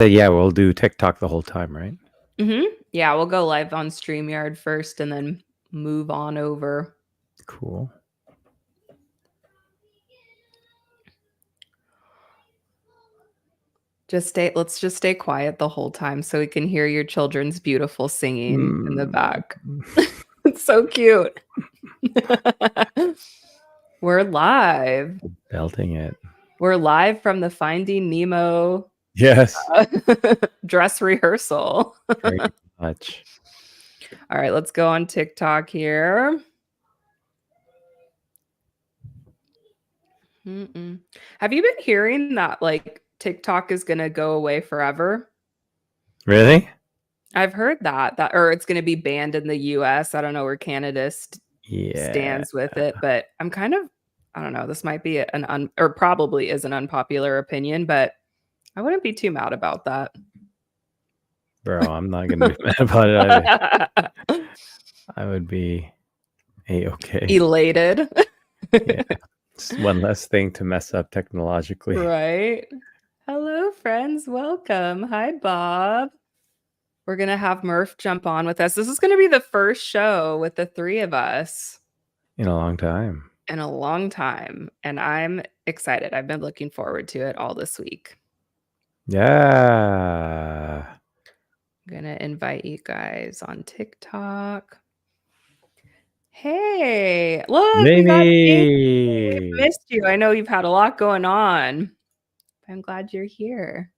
Yeah, we'll do TikTok the whole time, right? Yeah, we'll go live on StreamYard first and then move on over. Cool. Let's just stay quiet the whole time so we can hear your children's beautiful singing in the back. It's so cute. We're live. Belting it. We're live from the Finding Nemo Yes. dress rehearsal. Very much. All right, let's go on TikTok here. Have you been hearing that like TikTok is going to go away forever? Really? I've heard that or it's going to be banned in the US. I don't know where Canada stands with it, but I'm kind of, I don't know, this might be or probably is an unpopular opinion, but I wouldn't be too mad about that. Bro, I'm not going to be mad about it either. I would be A-okay. Elated. Yeah. It's one less thing to mess up technologically. Right. Hello, friends. Welcome. Hi, Bob. We're going to have Murph jump on with us. This is going to be the first show with the three of us. In a long time. And I'm excited. I've been looking forward to it all this week. Yeah. I'm going to invite you guys on TikTok. Hey, look, we got Amy. We've missed you. I know you've had a lot going on. I'm glad you're here.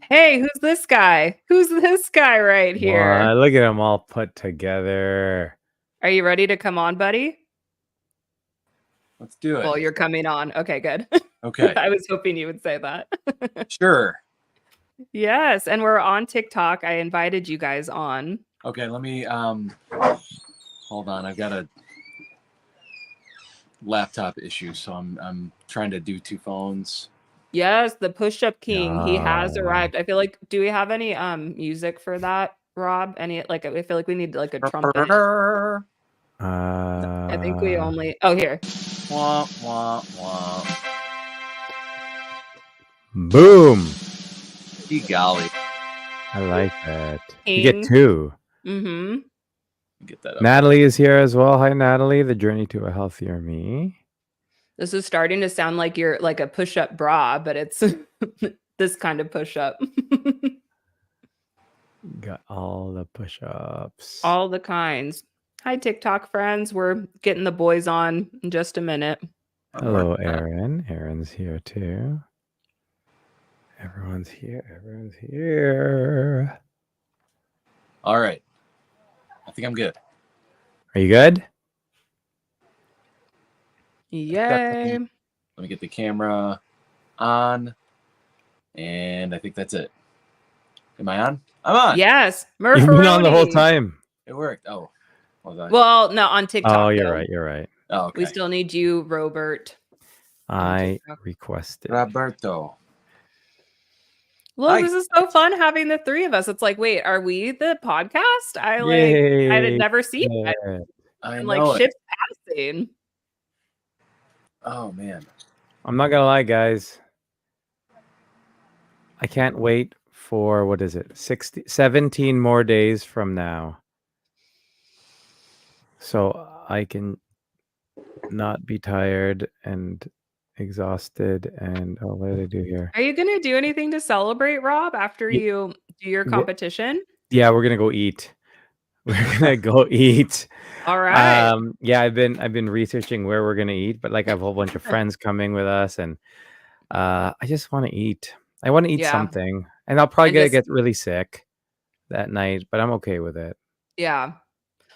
Hey, who's this guy? Who's this guy right here? Wow, look at him all put together. Are you ready to come on, buddy? Let's do it. Well, you're coming on. Okay, good. Okay. I was hoping you would say that. Sure. Yes, and we're on TikTok. I invited you guys on. Okay, let me hold on. I've got a laptop issue, so I'm trying to do two phones. Yes, the push-up king. He has arrived. I feel like, do we have any music for that, Rob? Any, like, I feel like we need like a trumpet. I think we only, oh, here. Wah, wah, wah. Boom. Golly. I like that. You get two. Get that up. Natalie is here as well. Hi, Natalie. The journey to a healthier me. This is starting to sound like you're like a push-up bra, but it's this kind of push-up. Got all the push-ups. All the kinds. Hi, TikTok friends. We're getting the boys on in just a minute. Hello, Aaron. Aaron's here too. Everyone's here. Everyone's here. All right. I think I'm good. Are you good? Yay. Let me get the camera on. And I think that's it. Am I on? I'm on. Yes. Murph, you've been on the whole time. It worked. Oh. Well, no, on TikTok. Oh, you're right. You're right. Oh, okay. We still need you, Robert. I requested. Roberto. Look, this is so fun having the three of us. It's like, wait, are we the podcast? I had never seen that. I'm like ships passing. Oh man. I'm not gonna lie, guys. I can't wait for, what is it? 17 more days from now. So I can not be tired and exhausted and what did I do here? Are you gonna do anything to celebrate, Rob, after you do your competition? Yeah, we're gonna go eat. We're gonna go eat. All right. Yeah, I've been researching where we're gonna eat, but like I have a whole bunch of friends coming with us, and I just want to eat. I want to eat something, and I'll probably get really sick that night, but I'm okay with it. Yeah.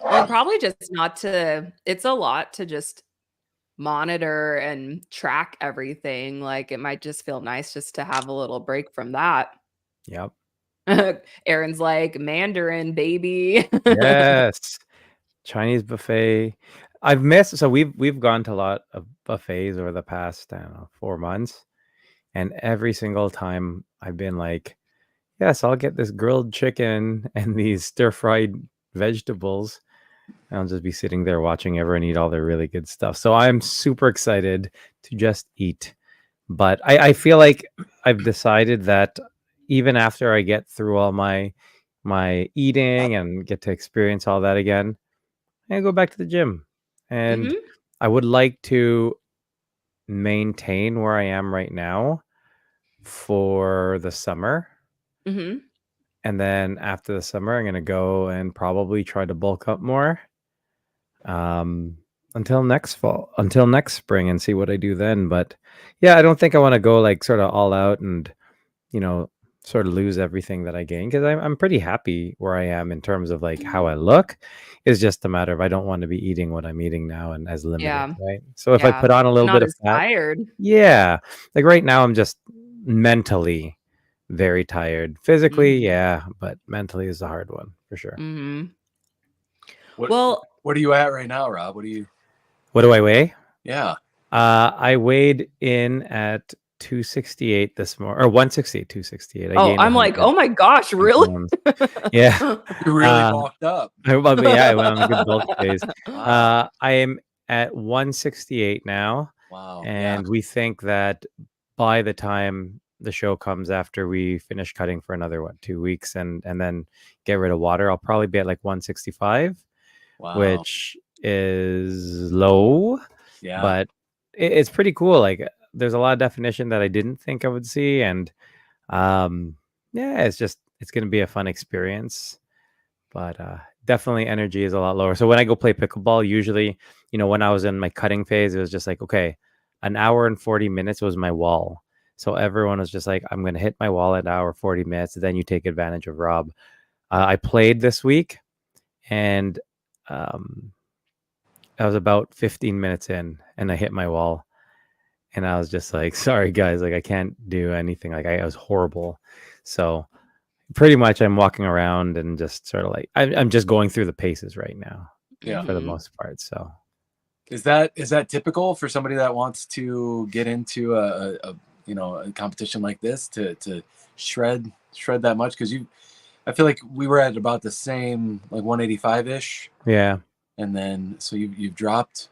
Well, probably just not to. It's a lot to just monitor and track everything. Like it might just feel nice just to have a little break from that. Yep. Aaron's like Mandarin, baby. Yes. Chinese buffet. I've missed. So we've gone to a lot of buffets over the past, I don't know, 4 months, and every single time I've been like, yes, I'll get this grilled chicken and these stir-fried vegetables. And I'll just be sitting there watching everyone eat all their really good stuff. So I'm super excited to just eat. But I feel like I've decided that even after I get through all my eating and get to experience all that again, I go back to the gym. And Mhm. I would like to maintain where I am right now for the summer. Mhm. And then after the summer, I'm going to go and probably try to bulk up more um, until next fall, until next spring, and see what I do then. But yeah, I don't think I want to go like sort of all out and, you know, sort of lose everything that I gain, because I'm pretty happy where I am in terms of like how I look. It's just a matter of I don't want to be eating what I'm eating now and as limited, Yeah. right? So if I Yeah. put on a little Not bit of as fat, tired. yeah, like right now I'm just mentally very tired. Physically, Mhm. yeah, but mentally is the hard one for sure. Mhm. What Well, What are you at right now, Rob? What do you? What do I weigh? Yeah. I weighed in at 268 this morning, or 168, 268. I oh, gained I'm like, 100 "Oh my gosh, really?" pounds. Yeah. You really Uh, bulked up. yeah, I went on a good bulk phase. Wow. I am at 168 now, Wow. Yeah. and we think that by the time the show comes, after we finish cutting for another 2 weeks and then get rid of water, I'll probably be at like 165, Wow. which is low, Yeah. but it's pretty cool. Like there's a lot of definition that I didn't think I would see, and yeah, it's gonna be a fun experience. But definitely energy is a lot lower. So when I go play pickleball, usually, when I was in my cutting phase, it was just like, okay, an hour and 40 minutes was my wall. So everyone was just like, I'm gonna hit my wall at an hour 40 minutes, then you take advantage of Rob. I played this week, and um, I was about 15 minutes in, and I hit my wall, and I was just like, sorry guys, like I can't do anything. Like I was horrible. So pretty much I'm walking around and just sort of like I'm just going through the paces right now Yeah. for the Mhm. most part. So Is that typical for somebody that wants to get into a competition like this to shred that much? Because I feel like we were at about the same, like 185 ish, yeah. and then so you've dropped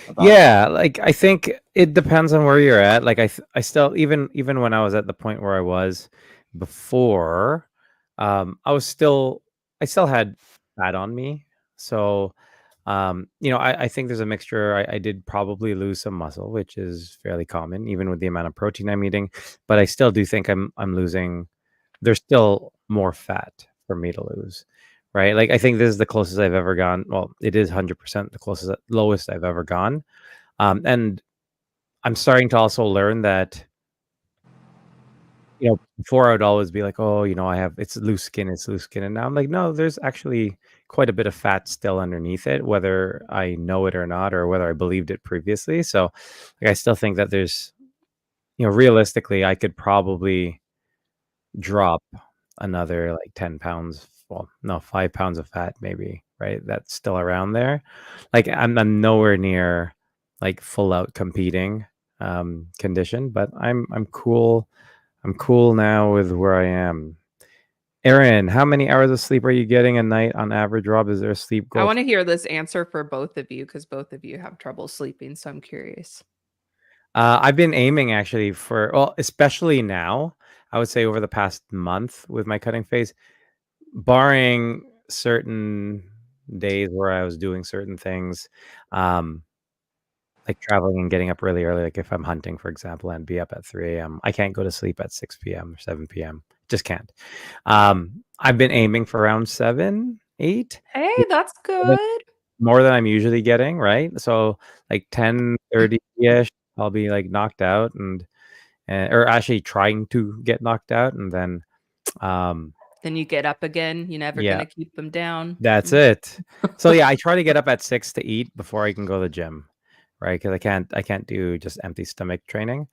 about. Yeah, like I think it depends on where you're at. Like I still, even when I was at the point where I was before, I still had fat on me. So, I think there's a mixture. I did probably lose some muscle, which is fairly common, even with the amount of protein I'm eating. But I still do think I'm losing. There's still more fat for me to lose, right? Like I think this is the closest I've ever gone. Well, it is 100% the closest, lowest I've ever gone. And I'm starting to also learn that, before I would always be like, oh, it's loose skin, it's loose skin. And now I'm like, no, there's actually quite a bit of fat still underneath it, whether I know it or not, or whether I believed it previously. So like, I still think that there's, realistically, I could probably drop another like 10 pounds. Well, no, 5 pounds of fat, maybe, right? That's still around there. Like I'm nowhere near like full out competing condition, but I'm cool. I'm cool now with where I am. Aaron, how many hours of sleep are you getting a night on average, Rob? Is there a sleep I goal? wanna hear this answer for both of you because both of you have trouble sleeping, so I'm curious. I've been aiming actually well, especially now, I would say over the past month with my cutting phase, barring certain days where I was doing certain things, um, like traveling and getting up really early, like if I'm hunting, for example, and be up at 3 a.m. I can't go to sleep at 6 p.m. or 7 p.m. Just can't. I've been aiming for around 7, 8, Hey, that's good. more than I'm usually getting, right? So like 10:30-ish, I'll be like knocked out or actually trying to get knocked out. And then, um, Then you get up again, you're never yeah, gonna keep them down. that's Mm. it. So yeah, I try to get up at 6 to eat before I can go to the gym, right? Because I can't do just empty stomach training.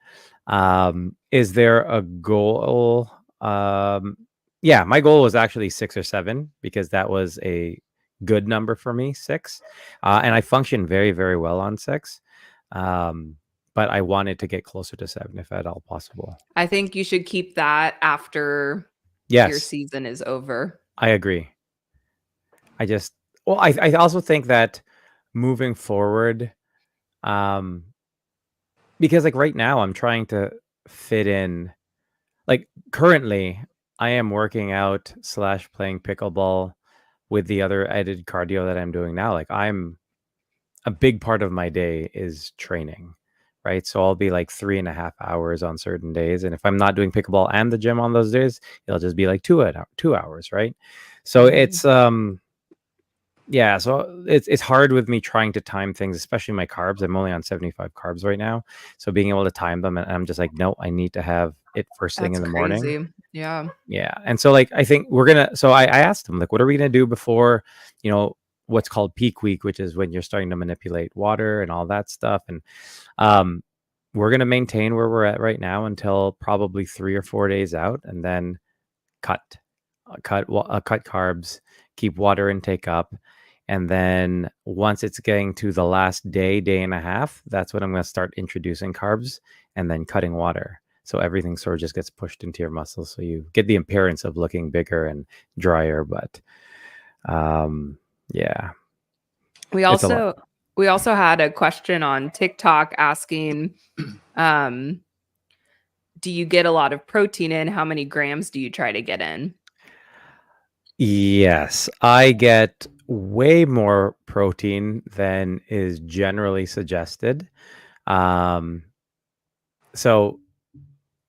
Is there a goal? Yeah, my goal was actually 6 or 7 because that was a good number for me, 6, and I function very, very well on 6. Um, but I wanted to get closer to 7 if at all possible. I think you should keep that after your Yes, season is over. I agree. I just, well, I also think that moving forward, um, because like right now I'm trying to fit in like currently I am working out / playing pickleball with the other added cardio that I'm doing now. Like a big part of my day is training, right? So I'll be like 3.5 hours on certain days. And if I'm not doing pickleball and the gym on those days, it'll just be like 2 hours, right? So it's yeah, so it's hard with me trying to time things, especially my carbs. I'm only on 75 carbs right now. So being able to time them, and I'm just like, no, I need to have it first thing That's in the morning. crazy. Yeah. Yeah. And so like I think so I asked him, like, what are we gonna do before, what's called peak week, which is when you're starting to manipulate water and all that stuff. And we're gonna maintain where we're at right now until probably 3 or 4 days out, and then cut cut carbs, keep water intake up. And then once it's getting to the last day and a half, that's when I'm going to start introducing carbs and then cutting water. So everything sort of just gets pushed into your muscles. So you get the appearance of looking bigger and drier. But yeah, We it's a lot. also had a question on TikTok asking, do you get a lot of protein in? How many grams do you try to get in? Yes, I get way more protein than is generally suggested. So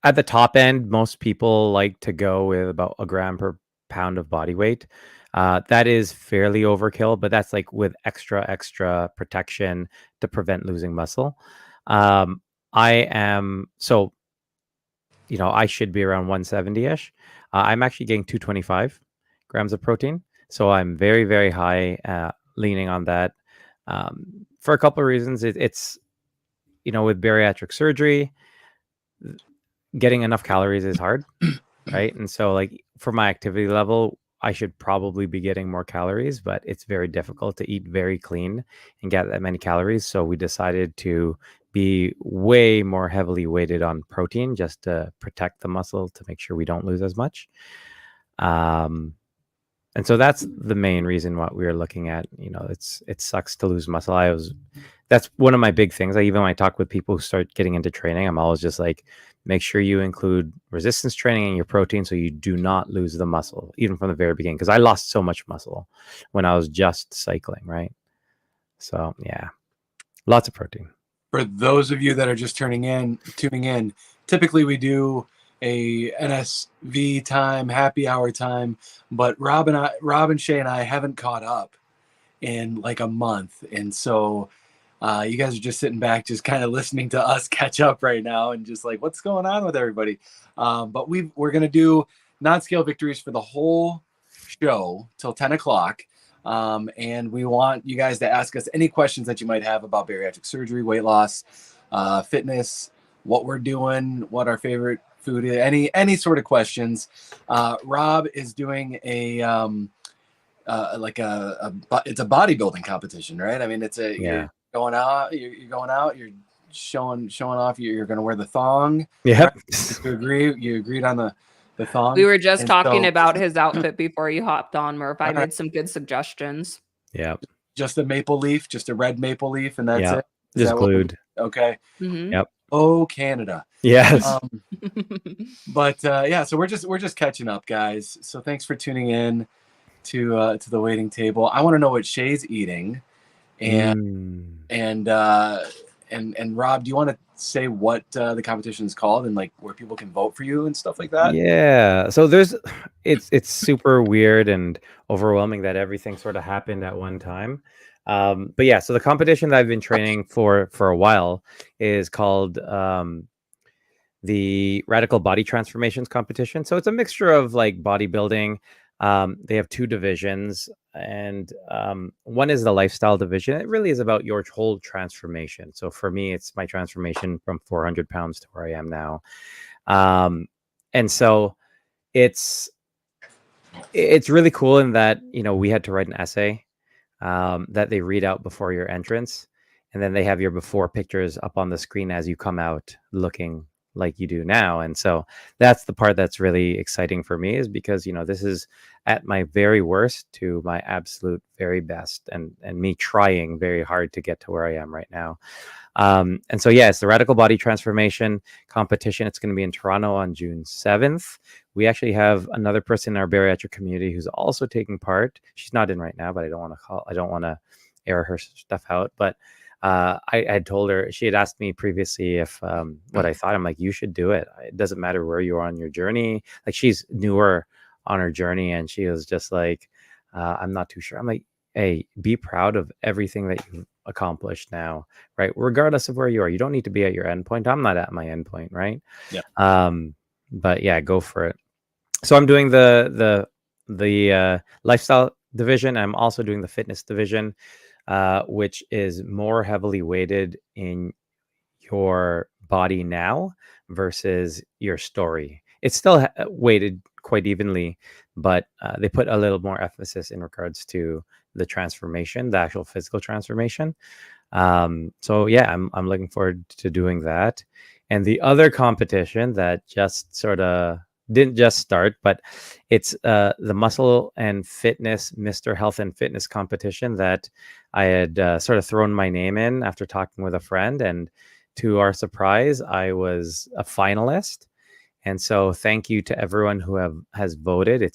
at the top end, most people like to go with about a gram per pound of body weight. That is fairly overkill, but that's like with extra protection to prevent losing muscle. I am so I should be around 170-ish. I'm actually getting 225 grams of protein, so I'm very, very high, leaning on that for a couple of reasons. It's with bariatric surgery, getting enough calories is hard, right? And so, like, for my activity level, I should probably be getting more calories, but it's very difficult to eat very clean and get that many calories. So we decided to be way more heavily weighted on protein just to protect the muscle to make sure we don't lose as much. And so that's the main reason what we were looking at. It sucks to lose muscle. That's one of my big things. Even when I talk with people who start getting into training, I'm always just like, make sure you include resistance training in your protein so you do not lose the muscle, even from the very beginning. Because I lost so much muscle when I was just cycling, right? So yeah, lots of protein. For those of you that are just tuning in, typically we do a NSV time, happy hour time, but Rob and Shea and I haven't caught up in like a month, and so you guys are just sitting back, just kind of listening to us catch up right now, and just like, what's going on with everybody. But we're gonna do non-scale victories for the whole show till 10 o'clock. And we want you guys to ask us any questions that you might have about bariatric surgery, weight loss, fitness, what we're doing, what our favorite food is, any sort of questions. Rob is doing a it's a bodybuilding competition, right? I mean, you're going out, you're showing off. You're going to wear the thong. Yep. Right? You agreed on the thong. We were just talking about his outfit before you hopped on, Murph. I made some good suggestions. Yeah. Just a maple leaf, just a red maple leaf, and that's it. Just glued. Okay. Mm-hmm. Yep. Oh, Canada. Yes. But yeah, so we're just catching up, guys. So thanks for tuning in to the waiting table. I want to know what Shea's eating, and Rob, do you want to say what the competition is called and like where people can vote for you and stuff like that? Yeah. So it's super weird and overwhelming that everything sort of happened at one time. But yeah, so the competition that I've been training for a while is called the Radical Body Transformations Competition. So it's a mixture of like bodybuilding. They have two divisions, and one is the lifestyle division. It really is about your whole transformation. So for me, it's my transformation from 400 pounds to where I am now. And so it's really cool in that, we had to write an essay that they read out before your entrance. And then they have your before pictures up on the screen as you come out looking like you do now. And so that's the part that's really exciting for me, is because, you know, this is at my very worst to my absolute very best, and me trying very hard to get to where I am right now. And so, yeah, it's the Radical Body Transformation competition. It's going to be in Toronto on June 7th. We actually have another person in our bariatric community who's also taking part. She's not in right now, but I don't want to air her stuff out. But I had told her, she had asked me previously if what I thought. I'm like, you should do it. It doesn't matter where you are on your journey. Like, she's newer on her journey, and she was just like, I'm not too sure. I'm like, hey, be proud of everything that you've accomplished now, right? Regardless of where you are, you don't need to be at your endpoint. I'm not at my endpoint, right? Yeah. But yeah, go for it. So I'm doing the lifestyle division. I'm also doing the fitness division, which is more heavily weighted in your body now versus your story. It's still weighted quite evenly, but they put a little more emphasis in regards to the transformation, the actual physical transformation. So yeah, I'm looking forward to doing that. And the other competition that just sort of didn't just start, but it's the Muscle and Fitness Mr. Health and Fitness competition that I had sort of thrown my name in after talking with a friend, and to our surprise, I was a finalist. And so thank you to everyone who has voted.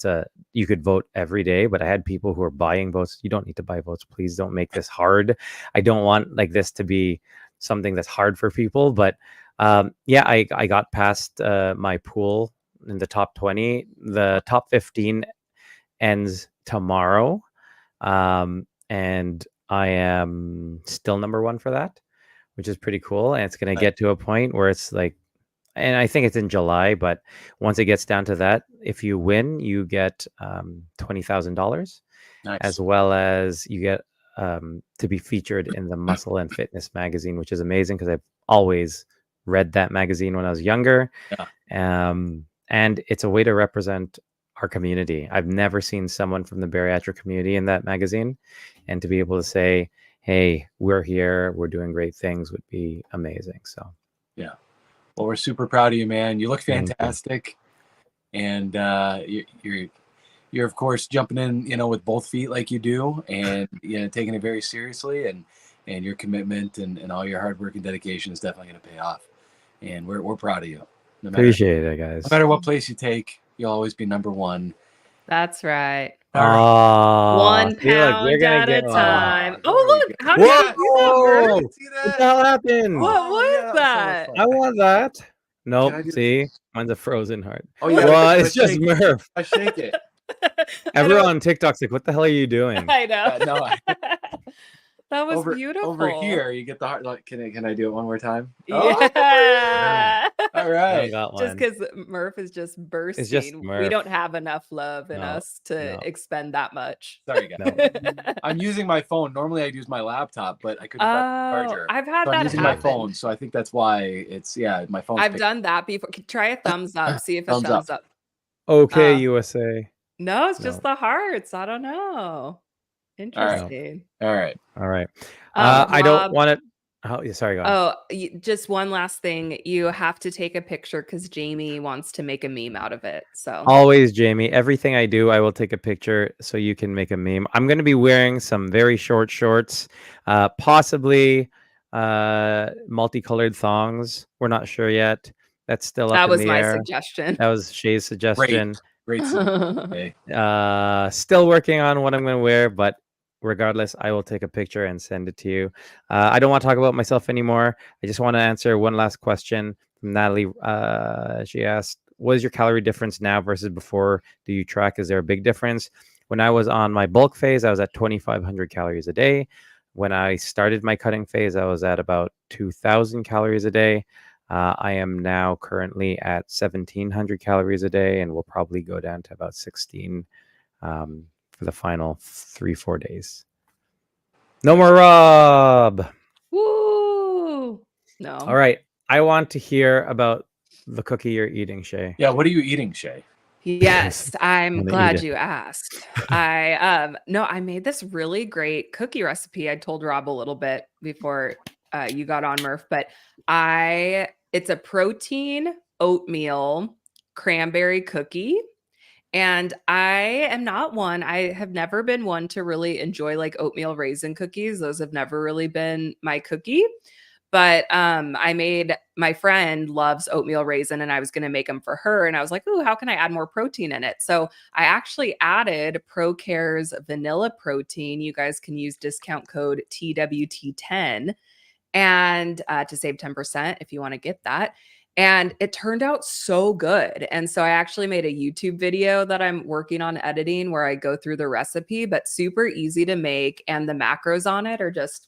You could vote every day, but I had people who are buying votes. You don't need to buy votes. Please don't make this hard. I don't want like this to be something that's hard for people. But yeah, I got past my pool in the top 20. The top 15 ends tomorrow. And I am still number one for that, which is pretty cool. And it's going to get to a point where it's like, and I think it's in July, but once it gets down to that, if you win, you get $20,000, as well as you get to be featured in the Muscle and Fitness magazine, which is amazing because I've always read that magazine when I was younger. Yeah. And it's a way to represent our community. I've never seen someone from the bariatric community in that magazine, and to be able to say, hey, we're here, we're doing great things, would be amazing. So yeah. Well, we're super proud of you, man. You look fantastic, and you're of course jumping in, you know, with both feet like you do, and you know, taking it very seriously, and your commitment and all your hard work and dedication is definitely going to pay off. And we're proud of you. Appreciate it, guys. No matter what place you take, you'll always be number one. That's right. All right. 1 pound at a time. Oh, look! How did you do that, Murph? What the hell happened? What was that? I want that. Nope. See, mine's a frozen heart. Oh yeah. Well, it's just Murph. I shake it. Everyone on TikTok's like, "What the hell are you doing?" I know. No. That was beautiful. Over here, you get the heart. Like, can I do it one more time? Yeah. All right. Just because Murph is just bursting. It's just Murph. We don't have enough love in us to expend that much. Sorry, guys. I'm using my phone. Normally, I'd use my laptop, but I couldn't find the charger. I've had so that I'm using happen. my phone, so I think that's why it's my phone. I've done that before. Try a thumbs up. See if it Thumbs thumbs up. Okay, USA. No, it's just the hearts. I don't know. Interesting. All right. I don't want to. Oh, sorry, go on. Just one last thing. You have to take a picture because Jamie wants to make a meme out of it. So always, Jamie. Everything I do, I will take a picture so you can make a meme. I'm going to be wearing some very short shorts, possibly multicolored thongs. We're not sure yet. That's still up in the air. That was my suggestion. That was Shea's suggestion. Great. Still working on what I'm going to wear, but regardless, I will take a picture and send it to you. I don't want to talk about myself anymore. I just want to answer one last question from Natalie. She asked, what is your calorie difference now versus before? Do you track? Is there a big difference? When I was on my bulk phase, I was at 2,500 calories a day. When I started my cutting phase, I was at about 2,000 calories a day. I am now currently at 1,700 calories a day, and will probably go down to about 16 for the final 3-4 days. No more Rob. Woo! No. All right. I want to hear about the cookie you're eating, Shea. Yeah. What are you eating, Shea? Yes, I'm glad you asked. I made this really great cookie recipe. I told Rob a little bit before you got on, Murph, but I It's a protein oatmeal cranberry cookie. And I have never been one to really enjoy like oatmeal raisin cookies. Those have never really been my cookie. But my friend loves oatmeal raisin and I was going to make them for her. And I was like, ooh, how can I add more protein in it? So I actually added ProCare's vanilla protein. You guys can use discount code TWT10 and to save 10% if you want to get that. And it turned out so good. And so I actually made a YouTube video that I'm working on editing where I go through the recipe, but super easy to make. And the macros on it are just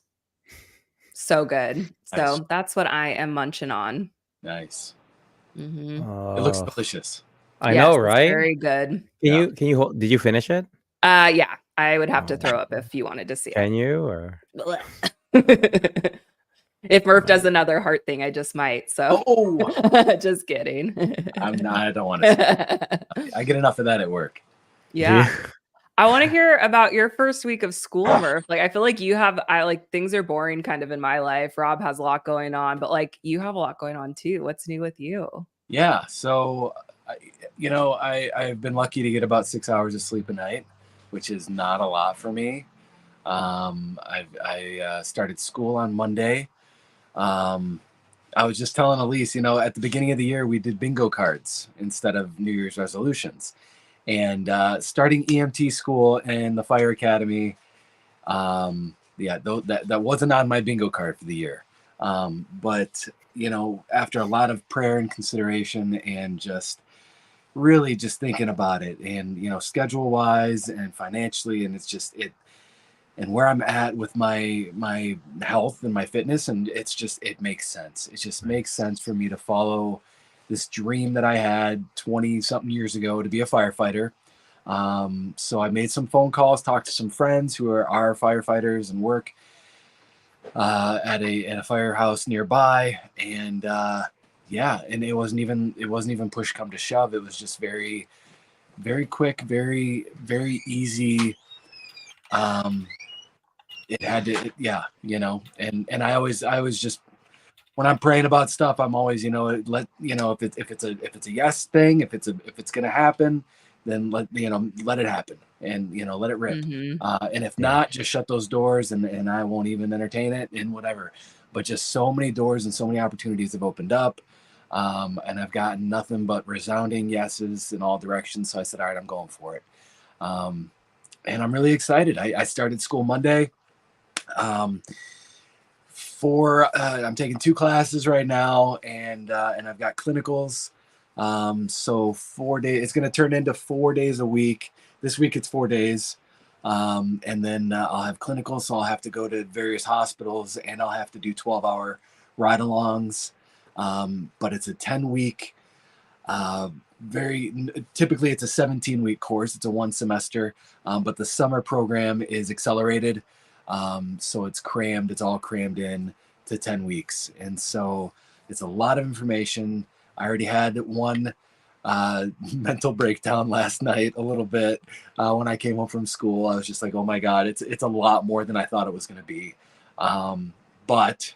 so good. Nice. So that's what I am munching on. Nice. Mm-hmm. It looks delicious. I know, right? Very good. Can you hold, did you finish it? Yeah, I would have to throw up if you wanted to see Can you or? it. If Murph does another heart thing, I just might. So, just kidding. I don't want to. I get enough of that at work. Yeah. I want to hear about your first week of school, Murph. Like, I feel like things are boring kind of in my life. Rob has a lot going on, but like you have a lot going on too. What's new with you? Yeah. So, I've been lucky to get about 6 hours of sleep a night, which is not a lot for me. I started school on Monday. I was just telling Elise, at the beginning of the year, we did bingo cards instead of New Year's resolutions. And starting EMT school and the fire academy, that wasn't on my bingo card for the year. But, after a lot of prayer and consideration and just really just thinking about it and, schedule wise and financially, and it's just and where I'm at with my health and my fitness, and it makes sense. It just makes sense for me to follow this dream that I had 20 something years ago to be a firefighter. So I made some phone calls, talked to some friends who are firefighters and work at a firehouse nearby, and and it wasn't even push come to shove. It was just very, very quick, very, very easy. It had to, and I always just, when I'm praying about stuff, I'm always, if it's a yes thing, if it's going to happen, then let it happen and, let it rip. Mm-hmm. And if not, just shut those doors and I won't even entertain it and whatever. But just so many doors and so many opportunities have opened up. And I've gotten nothing but resounding yeses in all directions. So I said, all right, I'm going for it. And I'm really excited. I started school Monday. I'm taking 2 classes right now, and I've got clinicals. So 4 days. It's going to turn into 4 days a week. This week it's 4 days, and then I'll have clinicals. So I'll have to go to various hospitals, and I'll have to do 12-hour ride-alongs. But it's a 10-week. Typically it's a 17-week course. It's a 1 semester, but the summer program is accelerated. So it's all crammed in to 10 weeks. And so it's a lot of information. I already had one mental breakdown last night a little bit when I came home from school. I was just like, oh my God, it's a lot more than I thought it was going to be. But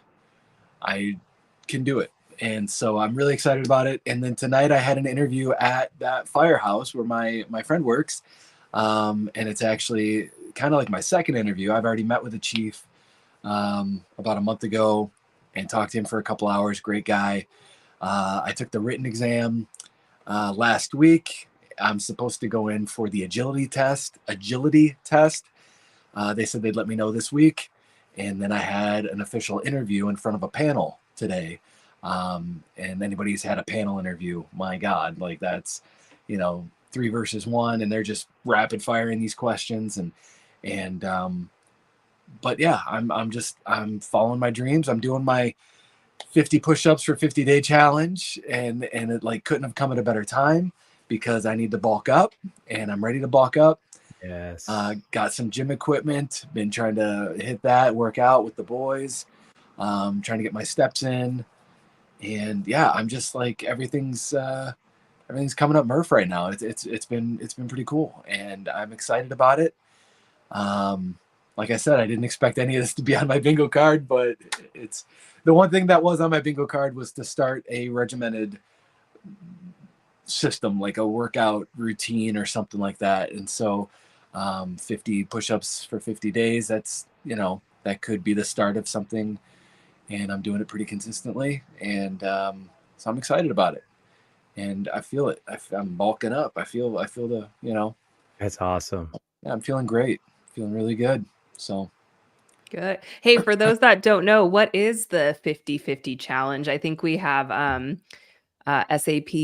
I can do it. And so I'm really excited about it. And then tonight I had an interview at that firehouse where my friend works. And it's actually kind of like my second interview. I've already met with the chief about a month ago and talked to him for a couple hours. Great guy. I took the written exam last week. I'm supposed to go in for the agility test. They said they'd let me know this week. And then I had an official interview in front of a panel today. And anybody who's had a panel interview, my God, like that's, 3 versus 1, and they're just rapid firing these questions. But yeah, I'm following my dreams. I'm doing my 50 push-ups for 50-day challenge, and it like couldn't have come at a better time because I need to bulk up, and I'm ready to bulk up. Yes. Got some gym equipment, been trying to hit that, work out with the boys, trying to get my steps in. And yeah, I'm just like, everything's coming up Murph right now. It's been pretty cool, and I'm excited about it. like I said, I didn't expect any of this to be on my bingo card, but it's the one thing that was on my bingo card was to start a regimented system, like a workout routine or something like that. And so 50 push-ups for 50 days, that's, that could be the start of something. And I'm doing it pretty consistently. And so I'm excited about it. And I feel it. I'm bulking up. I feel the, That's awesome. yeah, I'm feeling great. Feeling really good. So Good. Hey, for those that don't know, what is the 50/50 challenge? I think we have SAP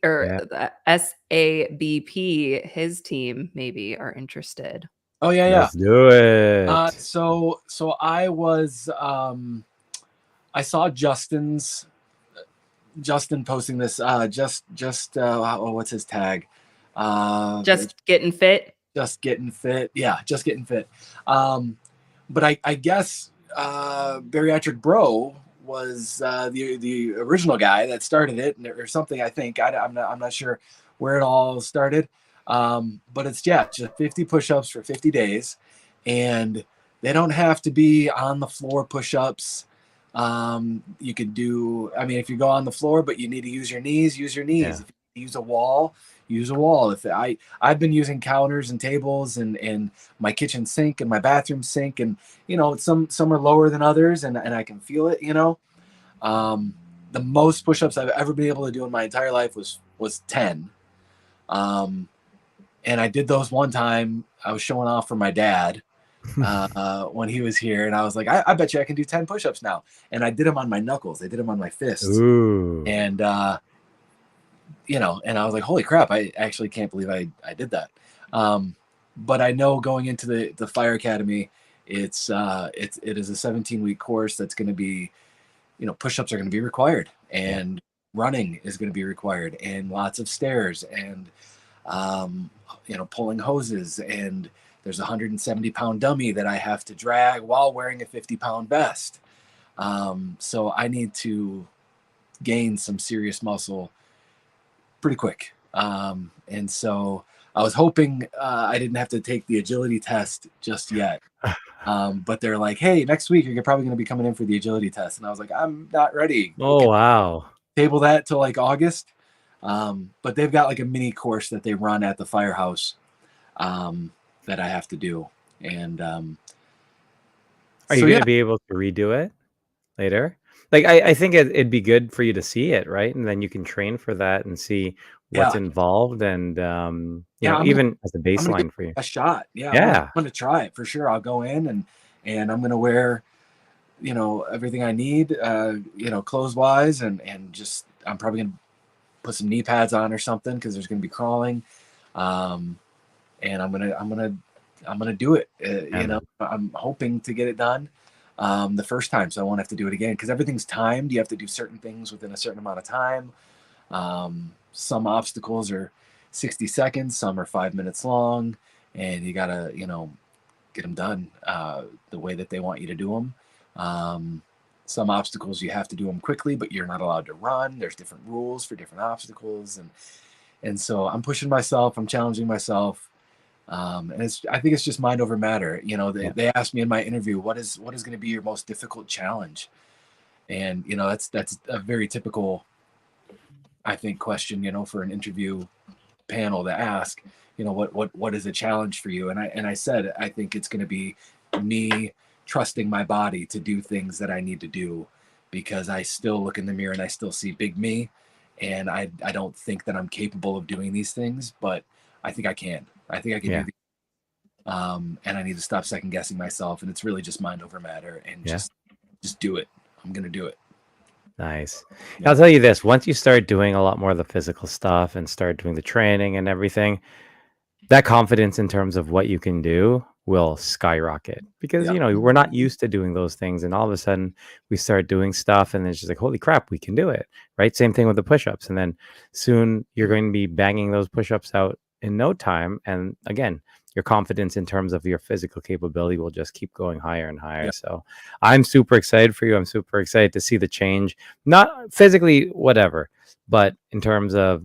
or Yeah. SABP, his team maybe are interested. oh yeah, yeah. Let's do it. So I was I saw Justin posting this what's his tag? Just getting fit. Just getting fit. Yeah, just getting fit. But I guess Bariatric Bro was the original guy that started it or something. I think I'm not sure where it all started. But it's just 50 push-ups for 50 days, and they don't have to be on the floor push-ups. You could do, I mean, if you go on the floor, but you need to use your knees, use your knees. Yeah. If you use a wall, use a wall. If I've been using counters and tables and my kitchen sink and my bathroom sink, and some are lower than others, and I can feel it. The most push-ups I've ever been able to do in my entire life was 10. And I did those one time. I was showing off for my dad when he was here, and I was like, I bet you I can do 10 push-ups now. And I did them on my knuckles. I did them on my fists. Ooh. And and I was like, holy crap, I actually can't believe I did that. But I know going into the Fire Academy, it is a 17-week course that's going to be, push-ups are going to be required, and running is going to be required, and lots of stairs, and pulling hoses, and there's a 170-pound dummy that I have to drag while wearing a 50-pound vest. So I need to gain some serious muscle pretty quick. And so I was hoping I didn't have to take the agility test just yet. But they're like, hey, next week you're probably going to be coming in for the agility test. And I was like, I'm not ready. Oh, wow. Table that till like August. But they've got like a mini course that they run at the firehouse that I have to do. And are you going to be able to redo it later? Like, I think it'd be good for you to see it, right? And then you can train for that and see what's involved, and even as a baseline for you. A shot. Yeah. I'm going to try it for sure. I'll go in and I'm going to wear, everything I need, clothes wise, and just, I'm probably going to put some knee pads on or something, because there's going to be crawling. And I'm going to do it. I'm hoping to get it done the first time, so I won't have to do it again, because everything's timed. You have to do certain things within a certain amount of time. Some obstacles are 60 seconds, some are 5 minutes long, and you gotta get them done the way that they want you to do them. Some obstacles you have to do them quickly, but you're not allowed to run. There's different rules for different obstacles, and so I'm pushing myself, I'm challenging myself. And I think it's just mind over matter. They asked me in my interview, what is going to be your most difficult challenge? And, that's a very typical, I think, question, for an interview panel to ask, what is a challenge for you? And I said, I think it's going to be me trusting my body to do things that I need to do, because I still look in the mirror and I still see big me. And I don't think that I'm capable of doing these things, but I think I can. I think I can do these. And I need to stop second guessing myself. And it's really just mind over matter, and just do it. I'm going to do it. Nice. I'll tell you this, once you start doing a lot more of the physical stuff and start doing the training and everything, that confidence in terms of what you can do will skyrocket, because we're not used to doing those things, and all of a sudden we start doing stuff and it's just like, holy crap, we can do it, right? Same thing with the push-ups, and then soon you're going to be banging those push-ups out in no time, and again, your confidence in terms of your physical capability will just keep going higher and higher. So I'm super excited for you. I'm super excited to see the change, not physically, whatever, but in terms of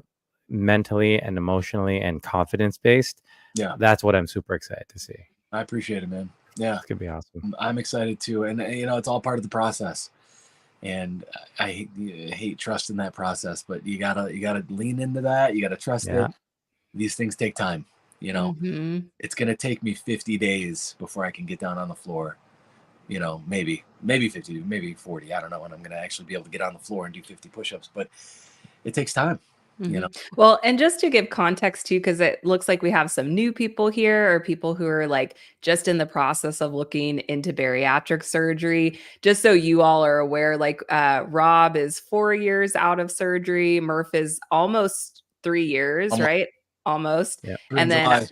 mentally and emotionally and confidence based. Yeah, that's what I'm super excited to see. I appreciate it, man. Yeah. It's gonna be awesome. I'm excited too. And it's all part of the process. And I hate trusting that process, but you gotta lean into that. You gotta trust Yeah. it. These things take time. Mhm. It's gonna take me 50 days before I can get down on the floor. Maybe 50, maybe 40. I don't know when I'm gonna actually be able to get on the floor and do 50 push-ups, but it takes time. Well, and just to give context too, because it looks like we have some new people here or people who are like just in the process of looking into bariatric surgery. Just so you all are aware, like Rob is 4 years out of surgery. Murph is almost 3 years, Almost right? Almost. Yeah. And in then, July.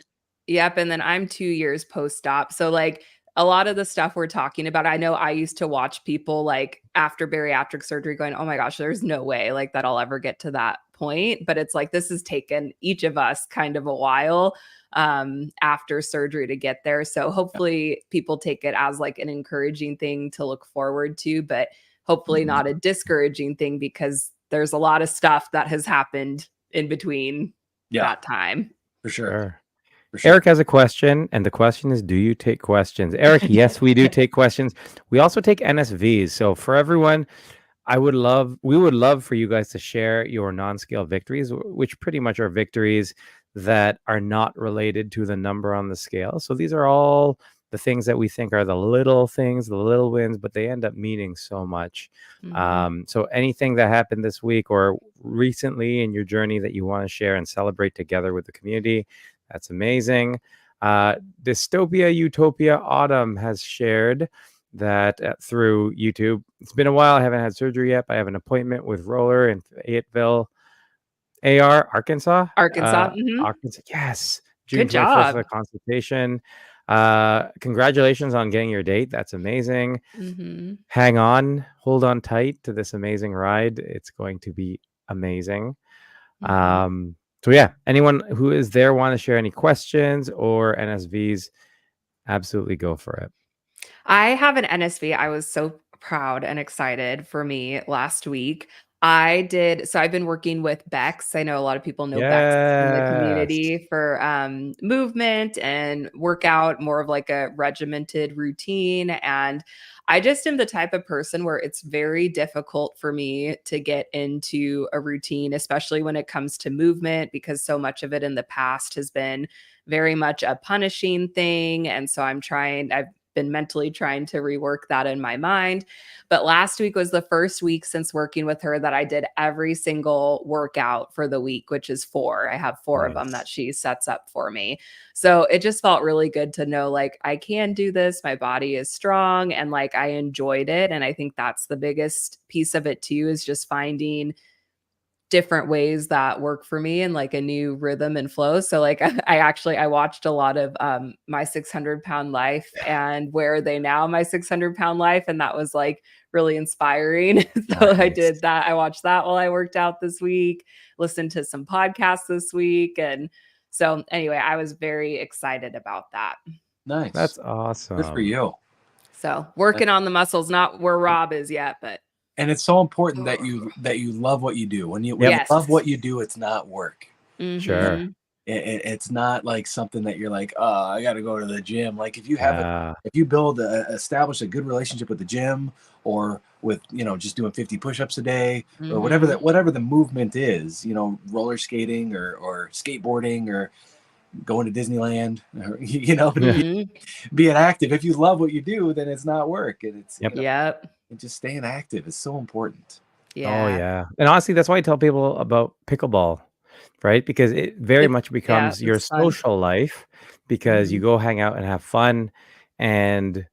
yep. And then I'm 2 years post-op. So like a lot of the stuff we're talking about, I know I used to watch people like after bariatric surgery going, oh my gosh, there's no way like that I'll ever get to that point. But it's like this has taken each of us kind of a while after surgery to get there. So hopefully people take it as like an encouraging thing to look forward to, but hopefully not a discouraging thing because there's a lot of stuff that has happened in between that time. For sure. Sure. For sure. Eric has a question, and the question is, do you take questions? Eric, yes, we do take questions. We also take NSVs. So for everyone, we would love for you guys to share your non-scale victories, which pretty much are victories that are not related to the number on the scale. So these are all the things that we think are the little things, the little wins, but they end up meaning so much. So anything that happened this week or recently in your journey that you want to share and celebrate together with the community, that's amazing. Dystopia Utopia Autumn has shared that through YouTube. It's been a while. I haven't had surgery yet, but I have an appointment with Roller in Fayetteville, Arkansas. Arkansas. Arkansas. Yes. June Good 21st job. for the consultation. Congratulations on getting your date. That's amazing. Hang on. Hold on tight to this amazing ride. It's going to be amazing. So yeah, anyone who is there want to share any questions or NSVs, absolutely go for it. I have an NSV. I was so proud and excited for me last week. I've been working with Bex. I know a lot of people know Bex in the Yes. community for movement and workout, more of like a regimented routine. And I just am the type of person where it's very difficult for me to get into a routine, especially when it comes to movement, because so much of it in the past has been very much a punishing thing. And so I've been mentally trying to rework that in my mind. But last week was the first week since working with her that I did every single workout for the week, which is 4. I have 4 of them that she sets up for me. So it just felt really good to know like I can do this. My body is strong and like I enjoyed it. And I think that's the biggest piece of it too, is just finding different ways that work for me and like a new rhythm and flow. So like I watched a lot of My 600-Pound Life and Where Are They Now, My 600-Pound Life, and that was like really inspiring. So I did that. I watched that while I worked out this week, listened to some podcasts this week, and so anyway, I was very excited about that. Nice. That's awesome. Good for you. So working on the muscles, not where Rob is yet, but and it's so important that you love what you do. When you love what you do, it's not work. Sure. It's not like something that you're like, oh, I got to go to the gym. Like if you establish a good relationship with the gym, or with just doing 50 push-ups a day, or whatever the movement is, roller skating or skateboarding or going to Disneyland, or, being active. If you love what you do, then it's not work, and it's and just staying active is so important. Oh yeah. And honestly, that's why I tell people about pickleball, right? Because it very much becomes your social life, because you go hang out and have fun and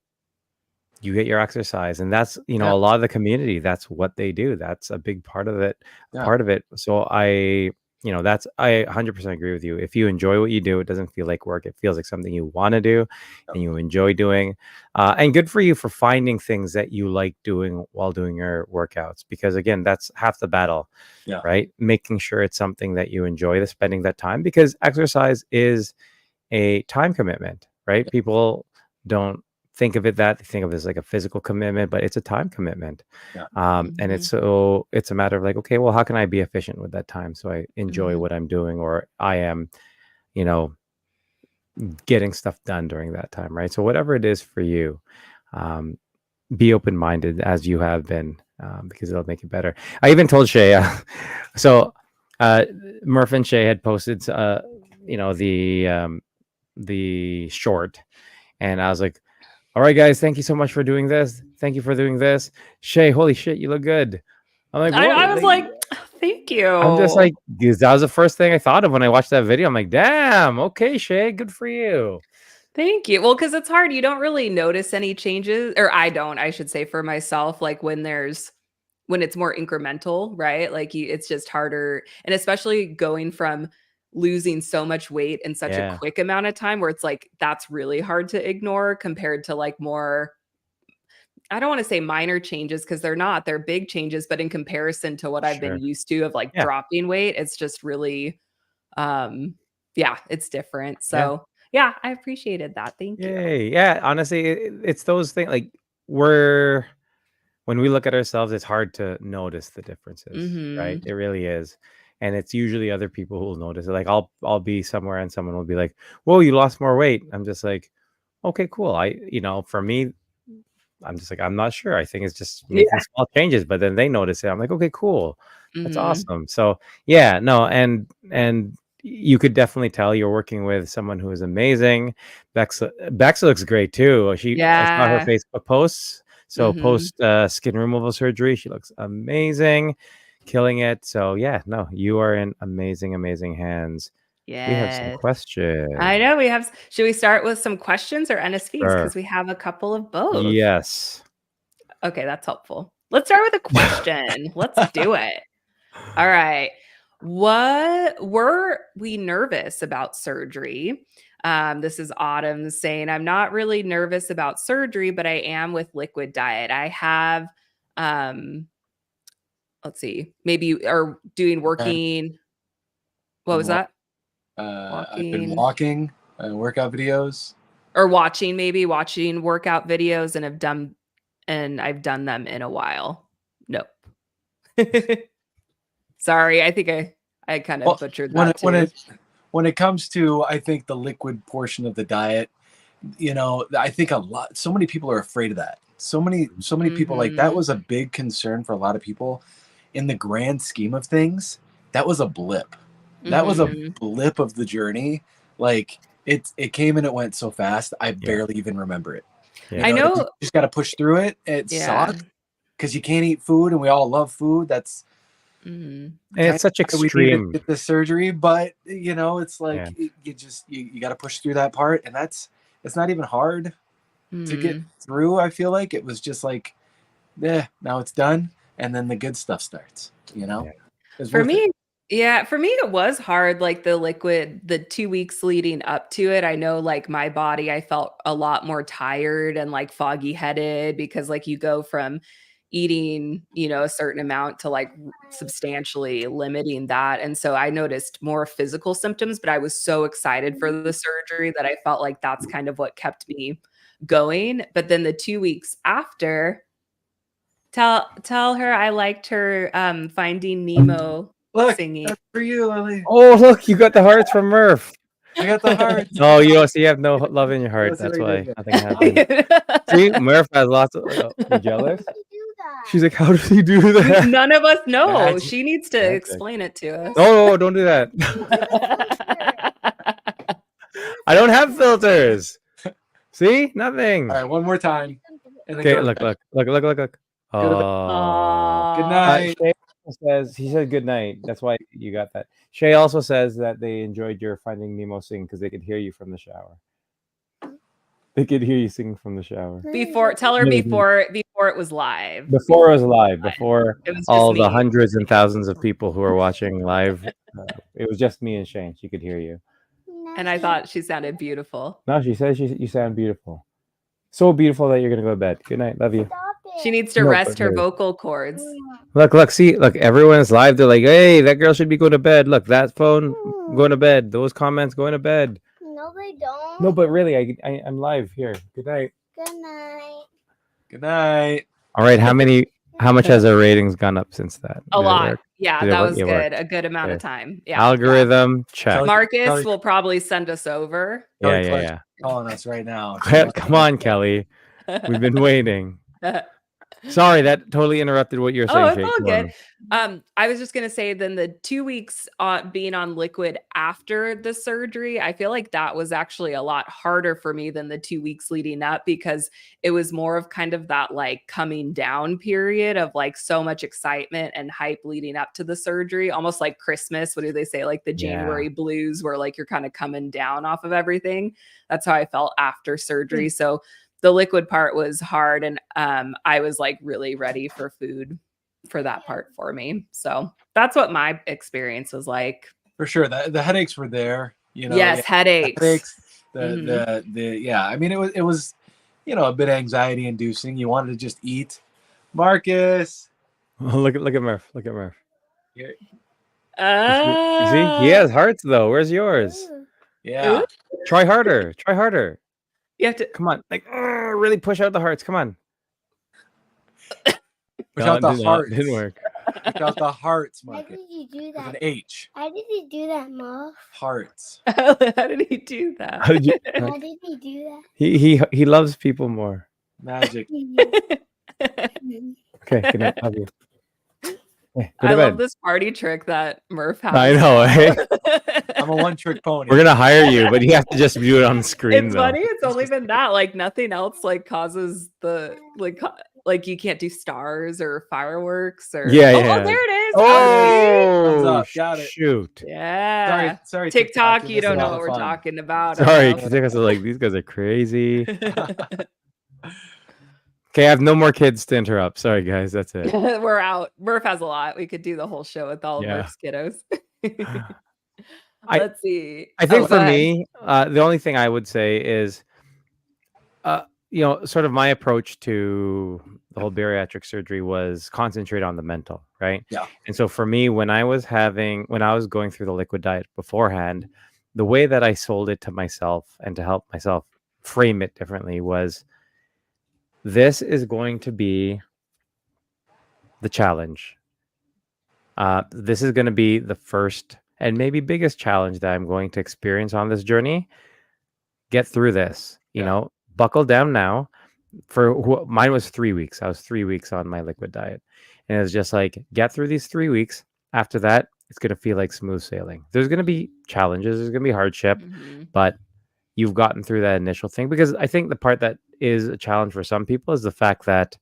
you get your exercise. And that's, a lot of the community, that's what they do. That's a big part of it. So I 100% agree with you. If you enjoy what you do, it doesn't feel like work. It feels like something you want to do and you enjoy doing. And good for you for finding things that you like doing while doing your workouts, because again, that's half the battle, right? Making sure it's something that you enjoy, spending that time, because exercise is a time commitment, right? People don't think of it they think of it as like a physical commitment, but it's a time commitment. And it's a matter of like, okay, well, how can I be efficient with that time so I enjoy what I'm doing, or I am getting stuff done during that time, right? So whatever it is for you, be open-minded as you have been, because it'll make it better. I even told Shea, so Murph and Shea had posted, the short, and I was like, all right, guys, thank you so much for doing this. Thank you for doing this. Shea, holy shit, you look good. I'm like, whoa. I was like, thank you. I'm just like, because that was the first thing I thought of when I watched that video. I'm like, damn, okay, Shea, good for you. Thank you. Well, because it's hard. You don't really notice any changes, or I should say for myself, like when it's more incremental, right? Like it's just harder. And especially going from losing so much weight in such a quick amount of time where it's like, that's really hard to ignore compared to like more, I don't want to say minor changes because they're big changes, but in comparison to what I've been used to of like dropping weight, it's just really, it's different. So yeah, I appreciated that. Thank you. Yeah, honestly, it's those things like when we look at ourselves, it's hard to notice the differences, right? It really is. And it's usually other people who will notice it. Like I'll be somewhere and someone will be like, "Whoa, you lost more weight." I'm just like, "Okay, cool." For me, I'm just like, I'm not sure. I think it's just making small changes, but then they notice it. I'm like, "Okay, cool. That's awesome." So yeah, no, and you could definitely tell you're working with someone who is amazing. Bexa looks great too. I saw her Facebook posts. So post skin removal surgery, she looks amazing, killing it. So yeah, no, you are in amazing, amazing hands. We have some questions. I know we have. Should we start with some questions or NSVs? Because we have a couple of both. Yes. Okay, that's helpful. Let's start with a question. Let's do it. All right. What were we nervous about surgery? This is Autumn saying, I'm not really nervous about surgery, but I am with liquid diet. I have, let's see, maybe or doing working. What was that? I've been walking, workout videos, or watching workout videos, and I've done them in a while. Nope. Sorry, I think I kind of butchered that too. When it comes to, I think, the liquid portion of the diet, I think so many people are afraid of that. So many people, like, that was a big concern for a lot of people. In the grand scheme of things, that was a blip. That was a blip of the journey. Like it came and it went so fast. I barely even remember it. I know. You just got to push through it. It sucks because you can't eat food, and we all love food. That's it's such extreme. We need to get the surgery, but it's like you got to push through that part, and it's not even hard to get through. I feel like it was just like, now it's done, and then the good stuff starts. For me. Yeah, for me, it was hard, like the 2 weeks leading up to it. I know, like, my body, I felt a lot more tired and like foggy headed because like you go from eating, a certain amount to like substantially limiting that. And so I noticed more physical symptoms, but I was so excited for the surgery that I felt like that's kind of what kept me going. But then the 2 weeks after, tell her I liked her Finding Nemo. Look, singing. That's for you, Lily. Oh, look, you got the hearts from Murph. I got the hearts. Oh, you have no love in your heart. That's why nothing happened. See, Murph has lots of. You jealous? She's like, how does he do that? None of us know. She needs to explain it to us. No, don't do that. I don't have filters. See, nothing. All right, one more time. Okay, look. Oh, good night. He said good night. That's why you got that. Shea also says that they enjoyed your Finding Nemo sing because they could hear you from the shower. They could hear you sing from the shower. Tell her before it was live. Before it was live. Before all the hundreds and thousands of people who are watching live. It was just me and Shane. She could hear you. And I thought she sounded beautiful. No, she says you sound beautiful. So beautiful that you're gonna go to bed. Good night. Love you. She needs to rest her vocal cords. Look, everyone's live. They're like, hey, that girl should be going to bed. Look, that phone going to bed. Those comments going to bed. No, they don't. No, but really, I'm live here. Good night. Good night. Good night. All right, how much has our ratings gone up since that? A lot. Yeah, Did that was it good. worked. A good amount of Okay. time. Yeah. Algorithm check. Kelly- Marcus Kelly- will probably send us over. Yeah, Kelly yeah, calling us right now. yeah. Come on, Kelly. We've been waiting. Sorry, that totally interrupted what you were saying, Oh, it's Shay. all Come good. on. I was just gonna say then the 2 weeks being on liquid after the surgery, I feel like that was actually a lot harder for me than the 2 weeks leading up because it was more of kind of that like coming down period of like so much excitement and hype leading up to the surgery, almost like Christmas. What do they say? Like the January blues, where like you're kind of coming down off of everything. That's how I felt after surgery. So the liquid part was hard, and I was like really ready for food for that part for me. So that's what my experience was like. For sure, the headaches were there. You know, Yes, headaches. The yeah. I mean, it was a bit anxiety inducing. You wanted to just eat. Marcus, Look at Murph. Look at Murph. Here. You see? He has hearts though. Where's yours? Yeah. Try harder. Try harder. You have to Come on. Like really push out the hearts. Come on. Push out the hearts. Didn't work. Push out the hearts, How Marcus. did you do With that? an H. How did you do that, Mom? Hearts. How did he do that? How did you- How did you do that? He loves people more. Magic. Okay, good night. Love you. Okay, go I to love bed. this party trick that Murph has. I know, eh? I'm a one-trick pony. We're gonna hire you, but you have to just do it on the screen It's though. funny. It's only been that. Like nothing else like causes the like you can't do stars or fireworks or Yeah, oh, yeah. oh, there it is. Thumbs Oh, up. Got it. shoot. Yeah. Sorry. TikTok, Give you us a don't know lot what of we're fun. talking about. Sorry, okay? because like these guys are crazy. Okay, I have no more kids to interrupt. Sorry, guys. That's it. We're out. Murph has a lot. We could do the whole show with all of Yeah. Murph's kiddos. I- Let's see. I think Oh, for go ahead. me, the only thing I would say is, sort of my approach to the whole bariatric surgery was concentrate on the mental, right? Yeah. And so for me, when I was going through the liquid diet beforehand, the way that I sold it to myself and to help myself frame it differently was, this is going to be the challenge. This is going to be the first and maybe biggest challenge that I'm going to experience on this journey. Get through this, you know, buckle down now. Mine was 3 weeks. I was 3 weeks on my liquid diet. And it was just like, get through these 3 weeks. After that, it's going to feel like smooth sailing. There's going to be challenges. There's going to be hardship, but you've gotten through that initial thing. Because I think the part that is a challenge for some people is the fact that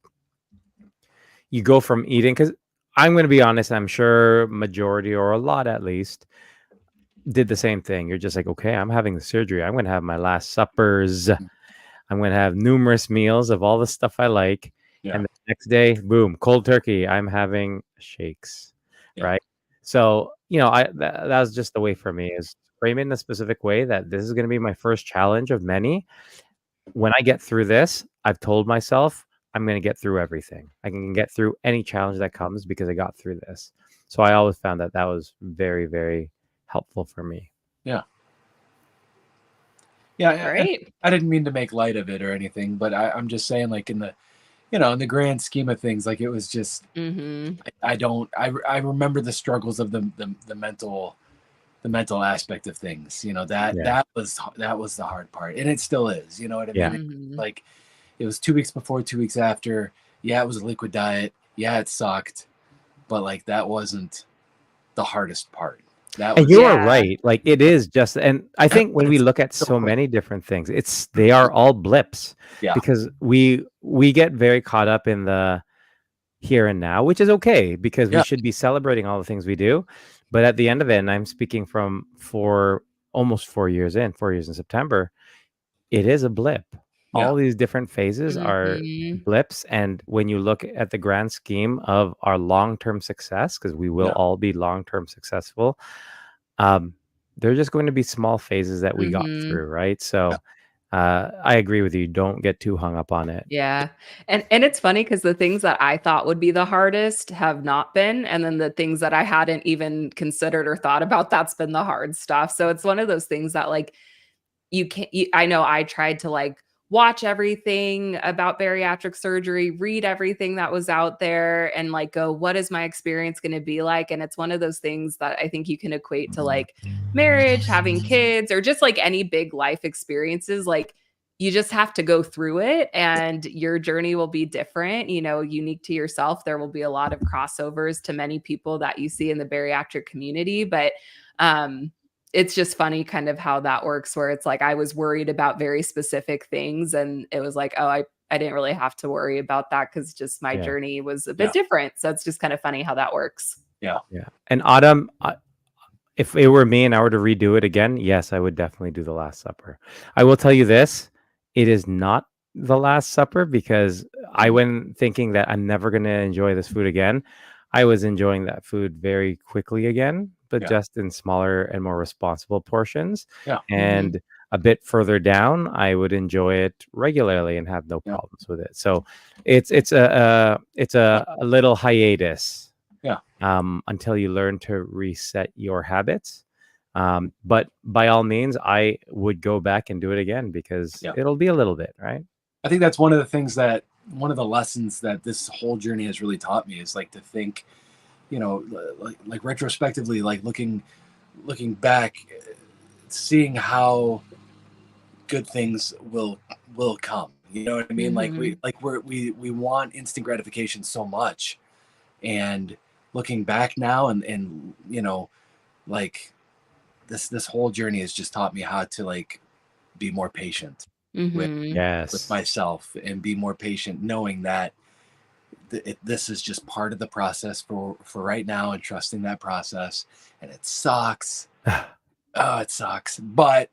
you go from eating, because I'm going to be honest, I'm sure majority or a lot at least did the same thing. You're just like, okay, I'm having the surgery. I'm going to have my last suppers. I'm going to have numerous meals of all the stuff I like. Yeah. And the next day, boom, cold turkey. I'm having shakes, right? So, that was just the way for me, is frame it in a specific way that this is going to be my first challenge of many. When I get through this, I've told myself I'm going to get through everything. I can get through any challenge that comes because I got through this. So I always found that was very, very helpful for me. Yeah. Great. I didn't mean to make light of it or anything, but I'm just saying, like, in the in the grand scheme of things, like, it was just I remember the struggles of the mental aspect of things. That was the hard part, and it still is. You know what I mean? Like, it was 2 weeks before, 2 weeks after. Yeah, it was a liquid diet. Yeah, it sucked, but like, that wasn't the hardest part. And you are right. Like, it is just, and I think when we look at so many different things, they are all blips. Yeah. Because we get very caught up in the here and now, which is okay, because we should be celebrating all the things we do. But at the end of it, and I'm speaking from almost 4 years in September, it is a blip. All these different phases are blips. And when you look at the grand scheme of our long-term success, because we will all be long-term successful, they're just going to be small phases that we got through, right? So I agree with you. Don't get too hung up on it. Yeah. And it's funny because the things that I thought would be the hardest have not been. And then the things that I hadn't even considered or thought about, that's been the hard stuff. So it's one of those things that, like, I know I tried to, like, watch everything about bariatric surgery, read everything that was out there, and like go, what is my experience going to be like? And it's one of those things that I think you can equate to like marriage, having kids, or just like any big life experiences. Like you just have to go through it and your journey will be different, unique to yourself. There will be a lot of crossovers to many people that you see in the bariatric community, but it's just funny kind of how that works, where it's like I was worried about very specific things and it was like, oh, I didn't really have to worry about that because just my journey was a bit different. So it's just kind of funny how that works. Yeah. And Autumn, if it were me and I were to redo it again, yes, I would definitely do the Last Supper. I will tell you this, it is not the Last Supper because I went thinking that I'm never going to enjoy this food again. I was enjoying that food very quickly again, but just in smaller and more responsible portions. Yeah. And a bit further down, I would enjoy it regularly and have no problems with it. So it's a little hiatus. Yeah. Until you learn to reset your habits. But by all means, I would go back and do it again because it'll be a little bit, right? I think that's one of the lessons that this whole journey has really taught me is like to think, like retrospectively, like looking back, seeing how good things will come. You know what I mean? Mm-hmm. We want instant gratification so much, and looking back now and like this whole journey has just taught me how to like be more patient with myself and be more patient, knowing that this is just part of the process for right now and trusting that process. And it sucks. It sucks. But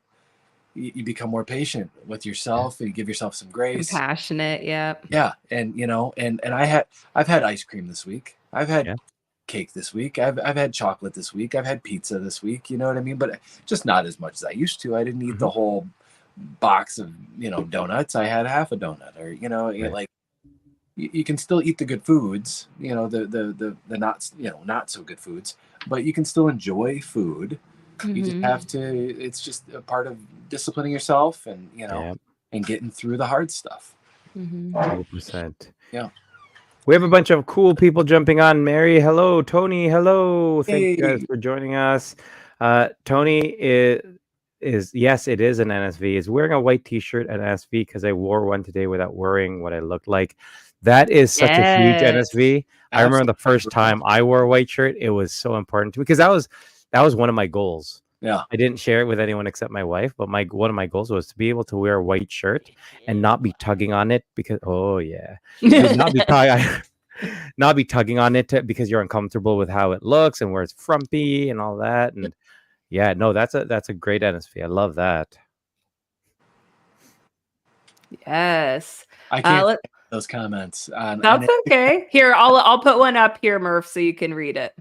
you become more patient with yourself and you give yourself some grace. Compassionate. Yeah. And, and I've had ice cream this week. I've had cake this week. I've had chocolate this week. I've had pizza this week. You know what I mean? But just not as much as I used to. I didn't eat the whole box of, donuts. I had half a donut or, like you can still eat the good foods, the not, not so good foods, but you can still enjoy food. You just have to, it's just a part of disciplining yourself and, and getting through the hard stuff. 100%. Yeah. We have a bunch of cool people jumping on. Mary, hello. Tony, hello. Thank you guys for joining us. Tony is yes, it is an NSV. Is wearing a white T-shirt at NSV because I wore one today without worrying what I looked like. That is such a huge NSV. I remember the first time I wore a white shirt, it was so important to me because that was one of my goals. Yeah. I didn't share it with anyone except my wife, but one of my goals was to be able to wear a white shirt and not be tugging on it because not be tugging on it because you're uncomfortable with how it looks and where it's frumpy and all that. And that's a great NSV. I love that. Yes. I can't those comments. That's okay. Here, I'll put one up here, Murph, so you can read it.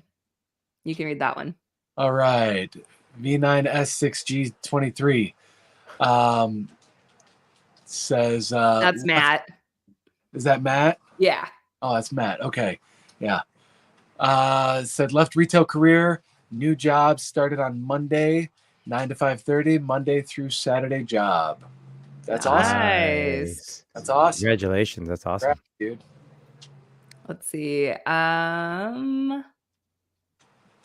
You can read that one. All right. V9S6G23 says that's Matt. Is that Matt? Yeah. Oh, that's Matt. Okay. Yeah. Said left retail career, new job started on Monday, 9 to 5:30, Monday through Saturday job. That's awesome. Nice. That's awesome. Congratulations. That's awesome. Dude. Let's see.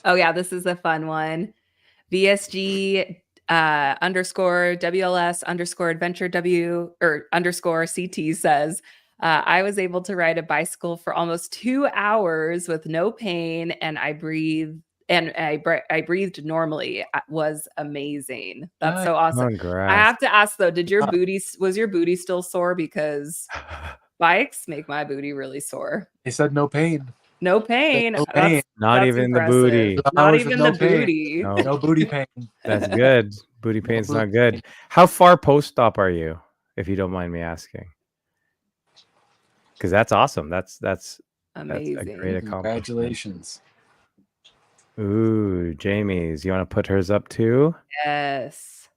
Oh yeah, this is a fun one. VSG underscore WLS underscore adventure W or underscore CT says, I was able to ride a bicycle for almost 2 hours with no pain, and I breathed normally. It was amazing. That's so awesome. Congrats. I have to ask though, was your booty still sore? Because bikes make my booty really sore. He said no pain. No pain. Not even the booty. Not even the booty. No booty pain. That's good. Booty pain's not good. How far post-op are you, if you don't mind me asking? Because that's awesome. That's amazing. That's a great accomplishment. Congratulations. Ooh, Jamie's. You want to put hers up too? Yes.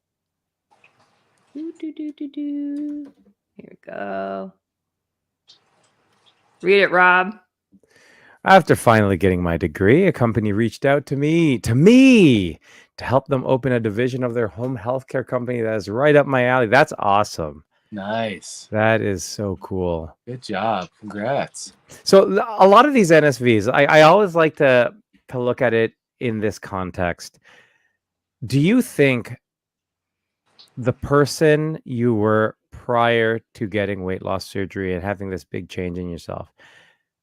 Here we go. Read it, Rob. After finally getting my degree, a company reached out to me to help them open a division of their home healthcare company that is right up my alley. That's awesome. Nice. That is so cool. Good job. Congrats. So a lot of these NSVs, I always like to look at it in this context. Do you think the person you were prior to getting weight loss surgery and having this big change in yourself,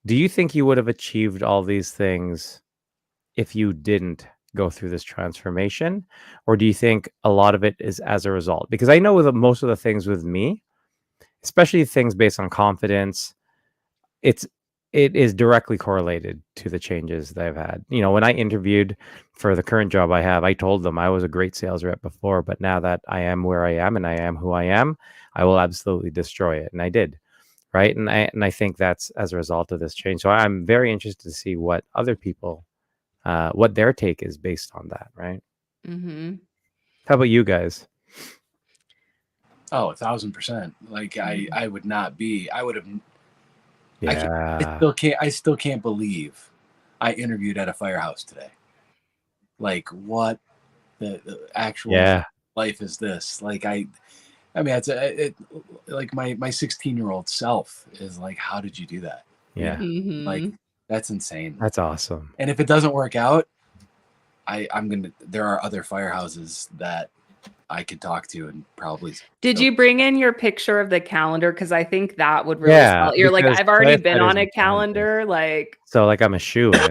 do you think you would have achieved all these things if you didn't go through this transformation? Or do you think a lot of it is as a result? Because I know with most of the things with me, especially things based on confidence, it is directly correlated to the changes that I've had. You know, when I interviewed for the current job I have, I told them I was a great sales rep before, but now that I am where I am and I am who I am, I will absolutely destroy it. And I did. Right. And I think that's as a result of this change. So I'm very interested to see what other people, what their take is based on that. Right. Mm-hmm. How about you guys? Oh, 1,000%. Like I would not be, I would have, Yeah. I still can't believe I interviewed at a firehouse today. Like what the actual life is this? Like I mean, like my 16-year-old self is like, how did you do that? Yeah. Mm-hmm. Like that's insane. That's awesome. And if it doesn't work out, there are other firehouses that I could talk to and probably. Did you bring in your picture of the calendar? Because I think that would really sell. You're like, I've already been on a calendar. Like, so like I'm a shoe in.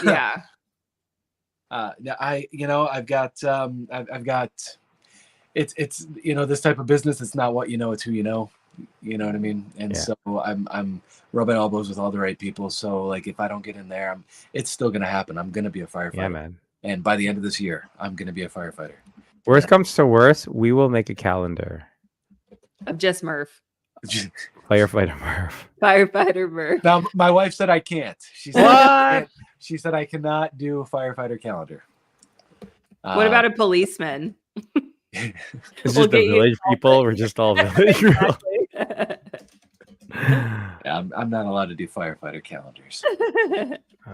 Yeah. I've got it's this type of business. It's not what you know, it's who you know. You know what I mean? And so I'm rubbing elbows with all the right people. So like if I don't get in there, it's still gonna happen. I'm gonna be a firefighter. Yeah, man. And by the end of this year, I'm gonna be a firefighter. Worst comes to worst, we will make a calendar of just Murph. Firefighter Murph. Firefighter Murph. Now my wife said I can't. She said she said I cannot do a firefighter calendar. What about a policeman? It's just the village people. We're just all village people. Yeah, I'm not allowed to do firefighter calendars.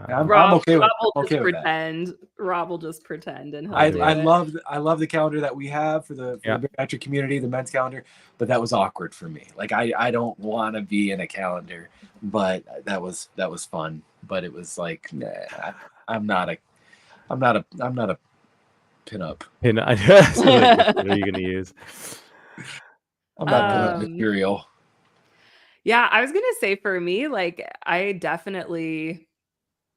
Rob okay with pretend. Rob will just pretend and I love the calendar that we have for the bariatric community, the men's calendar, but that was awkward for me. Like I don't want to be in a calendar, but that was fun. But it was like I'm not a pinup. What are you gonna use? I'm not pinup material. Yeah, I was gonna say for me, like I definitely,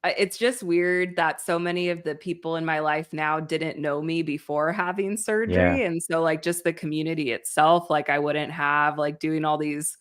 it's just weird that so many of the people in my life now didn't know me before having surgery. And so like just the community itself, like I wouldn't have like doing all these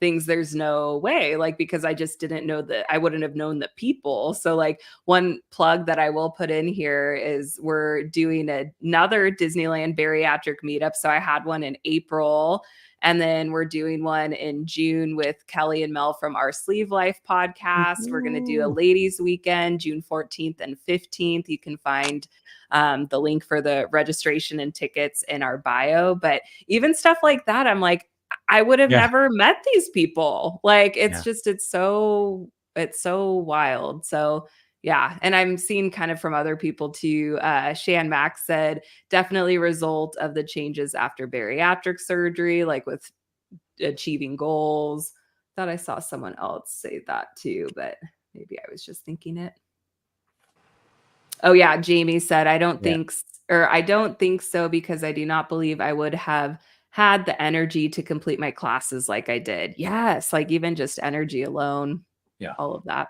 things. There's no way, like, because I just didn't know I wouldn't have known the people. So like one plug that I will put in here is we're doing another Disneyland bariatric meetup. So I had one in April. And then we're doing one in June with Kelly and Mel from our Sleeve Life podcast. We're going to do a ladies weekend, June 14th and 15th. You can find the link for the registration and tickets in our bio. But even stuff like that, I'm like, I would have never met these people. Like, it's just, it's so wild. So yeah. And I'm seeing kind of from other people too. Shea and Max said definitely result of the changes after bariatric surgery, like with achieving goals. Thought I saw someone else say that too, but maybe I was just thinking it. Oh yeah. Jamie said, I don't think so because I do not believe I would have had the energy to complete my classes like I did. Yes. Like even just energy alone. Yeah. All of that.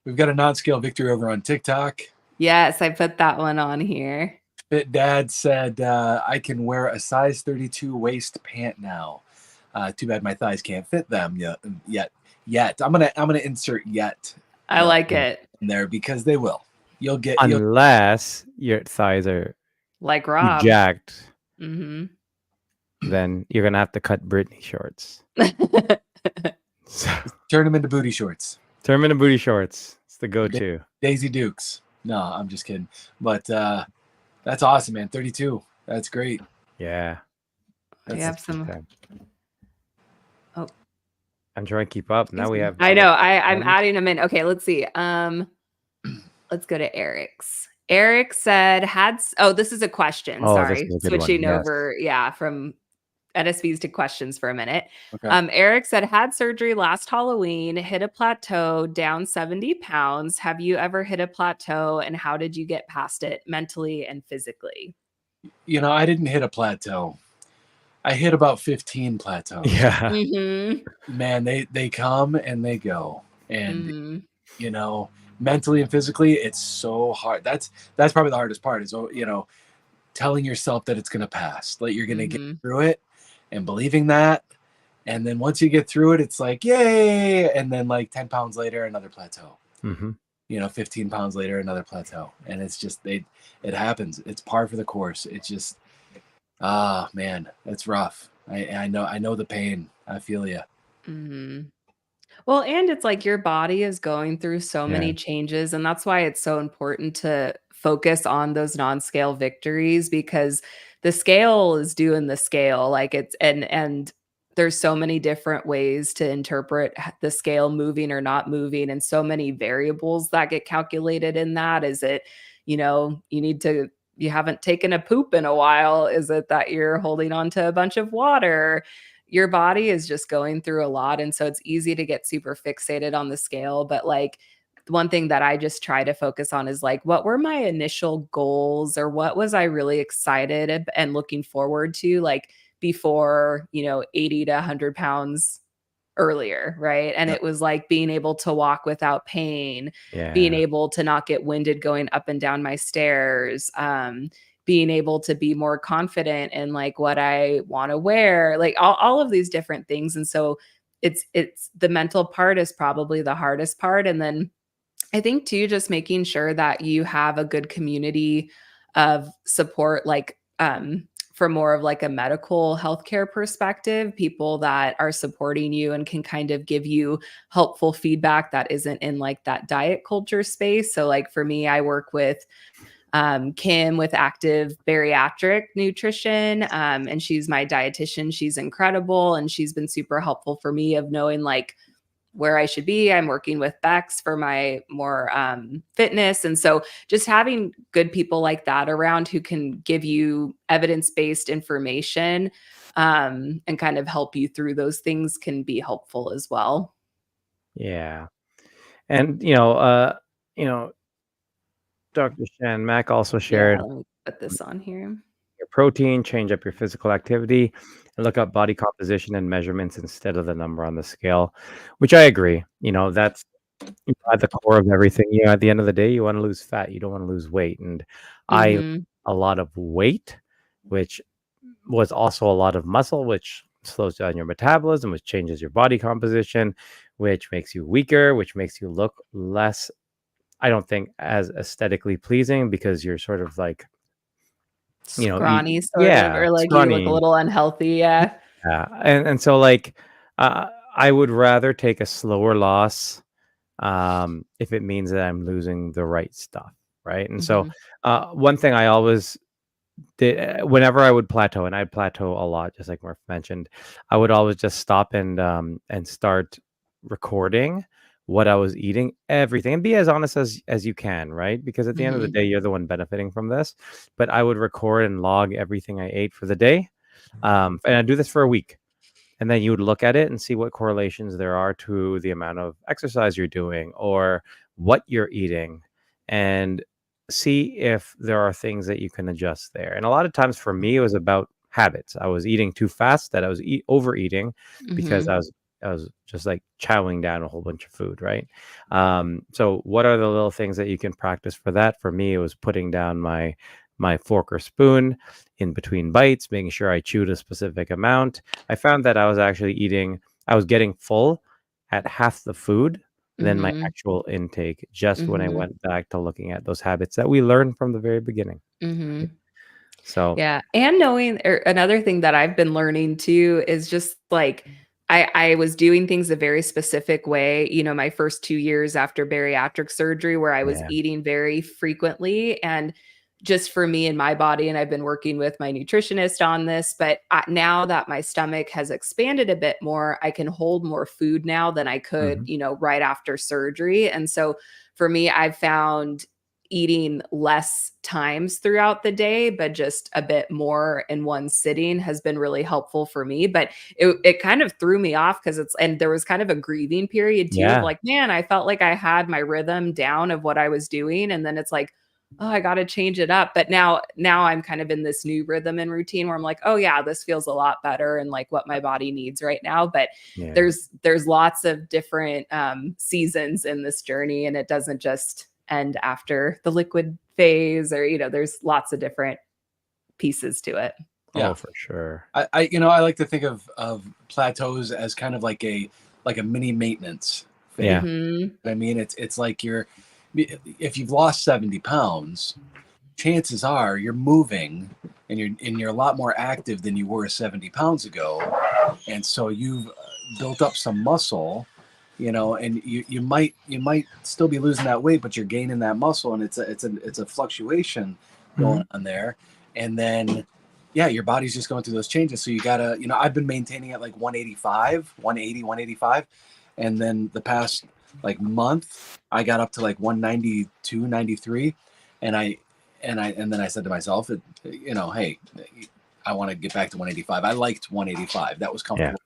We've got a non-scale victory over on TikTok. Yes, I put that one on here. Fit Dad said, I can wear a size 32 waist pant now. Too bad my thighs can't fit them yet. I'm gonna insert yet. I like it in there because they will. Unless your thighs are like Rob jacked. Mm-hmm. Then you're gonna have to cut Britney shorts. Turn them into booty shorts. Turn them into booty shorts. It's the go-to. Daisy Dukes. No, I'm just kidding. But that's awesome, man. 32. That's great. Yeah. I have some. Oh, I'm trying to keep up. Now we have. I know. I'm adding them in. Okay, let's see. Let's go to Eric's. Eric said, this is a question. Sorry. Switching over. Yeah. From NSVs to questions for a minute. Okay. Eric said, had surgery last Halloween, hit a plateau, down 70 pounds. Have you ever hit a plateau, and how did you get past it mentally and physically? You know, I didn't hit a plateau. I hit about 15 plateaus. Yeah. Man, they come and they go. And Mm-hmm. you know, mentally and physically, it's so hard. That's probably the hardest part is, you know, telling yourself that it's going to pass, that you're going to get through it and believing that. And then once you get through it, it's like, yay. And then like 10 pounds later, another plateau. Mm-hmm. You know, 15 pounds later, another plateau. And it's just, it happens. It's par for the course. It's just, man, it's rough. I know the pain. I feel you. Mm-hmm. Well, and it's like your body is going through so Yeah. many changes, and that's why it's so important to focus on those non-scale victories, because the scale is doing the scale. Like it's and there's so many different ways to interpret the scale moving or not moving, and so many variables that get calculated in that. Is it, you haven't taken a poop in a while? Is it that you're holding on to a bunch of water? Your body is just going through a lot. And so it's easy to get super fixated on the scale. But like one thing that I just try to focus on is like, what were my initial goals, or what was I really excited and looking forward to, like before, 80 to 100 pounds earlier, right? And it was like being able to walk without pain, being able to not get winded going up and down my stairs, being able to be more confident in like what I want to wear, like all of these different things. And so it's the mental part is probably the hardest part. And then I think too, just making sure that you have a good community of support, like from more of like a medical healthcare perspective, people that are supporting you and can kind of give you helpful feedback that isn't in like that diet culture space. So like for me, I work with Kim with Active Bariatric Nutrition, and she's my dietitian. She's incredible, and she's been super helpful for me of knowing like where I should be. I'm working with Bex for my more fitness. And so just having good people like that around who can give you evidence-based information and kind of help you through those things can be helpful as well. Yeah. And, Dr. Shan Mack also shared Let me put this on here. your protein, change up your physical activity, and look up body composition and measurements instead of the number on the scale, which I agree. That's at the core of everything. At the end of the day, you want to lose fat. You don't want to lose weight. And I a lot of weight, which was also a lot of muscle, which slows down your metabolism, which changes your body composition, which makes you weaker, which makes you look less, I don't think, as aesthetically pleasing, because you're sort of like, scrawny, you or like you look a little unhealthy. Yeah. And so like, I would rather take a slower loss if it means that I'm losing the right stuff, right? And so one thing I always did whenever I would plateau, and I'd plateau a lot, just like Murph mentioned, I would always just stop and start recording what I was eating, everything, and be as honest as you can, right? Because at the end of the day, you're the one benefiting from this. But I would record and log everything I ate for the day, and I do this for a week. And then you would look at it and see what correlations there are to the amount of exercise you're doing or what you're eating, and see if there are things that you can adjust there. And a lot of times for me, it was about habits. I was eating too fast, that I was overeating because I was just like chowing down a whole bunch of food, right? So what are the little things that you can practice for that? For me, it was putting down my fork or spoon in between bites, making sure I chewed a specific amount. I found that I was getting full at half the food than my actual intake, just when I went back to looking at those habits that we learned from the very beginning. So yeah. And knowing, or another thing that I've been learning too is just like I was doing things a very specific way, my first 2 years after bariatric surgery, where I was eating very frequently, and just for me and my body. And I've been working with my nutritionist on this, but now that my stomach has expanded a bit more, I can hold more food now than I could, right after surgery. And so for me, I've found eating less times throughout the day, but just a bit more in one sitting has been really helpful for me. But it kind of threw me off because and there was kind of a grieving period too of Yeah. like, man, I felt like I had my rhythm down of what I was doing. And then it's like, oh, I got to change it up. But now I'm kind of in this new rhythm and routine where I'm like, oh yeah, this feels a lot better and like what my body needs right now. But Yeah. there's lots of different seasons in this journey, and it doesn't just end after the liquid phase, or there's lots of different pieces to it. Oh, for sure. I like to think of plateaus as kind of like a mini maintenance phase. Yeah. Mm-hmm. I mean, it's like if you've lost 70 pounds, chances are you're moving and you're a lot more active than you were 70 pounds ago, and so you've built up some muscle, and you might still be losing that weight, but you're gaining that muscle, and it's a fluctuation going on there. And then your body's just going through those changes, so you gotta, I've been maintaining at like 185, and then the past like month I got up to like 192, 93, and then I said to myself, hey, I want to get back to 185. I liked 185. That was comfortable. Yeah.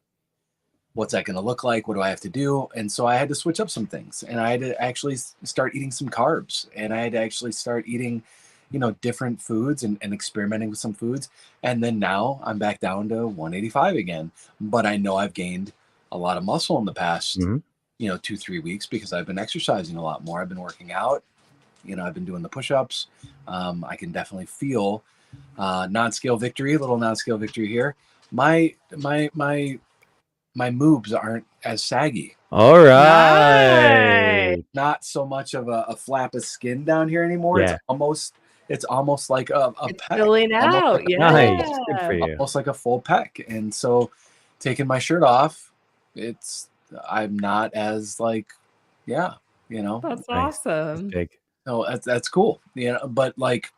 What's that going to look like? What do I have to do? And so I had to switch up some things, and I had to actually start eating some carbs, and I had to actually start eating, different foods and experimenting with some foods. And then now I'm back down to 185 again, but I know I've gained a lot of muscle in the past, 2-3 weeks because I've been exercising a lot more. I've been working out, I've been doing the push-ups. I can definitely feel little non-scale victory here. My moobs aren't as saggy. All right. Nice. Not so much of a flap of skin down here anymore. Yeah. It's almost like a It's pec. filling out. Like Nice. Good for you. almost like a full pec. And so taking my shirt off, I'm not as like, That's Nice. awesome. Big. no, that's cool. But like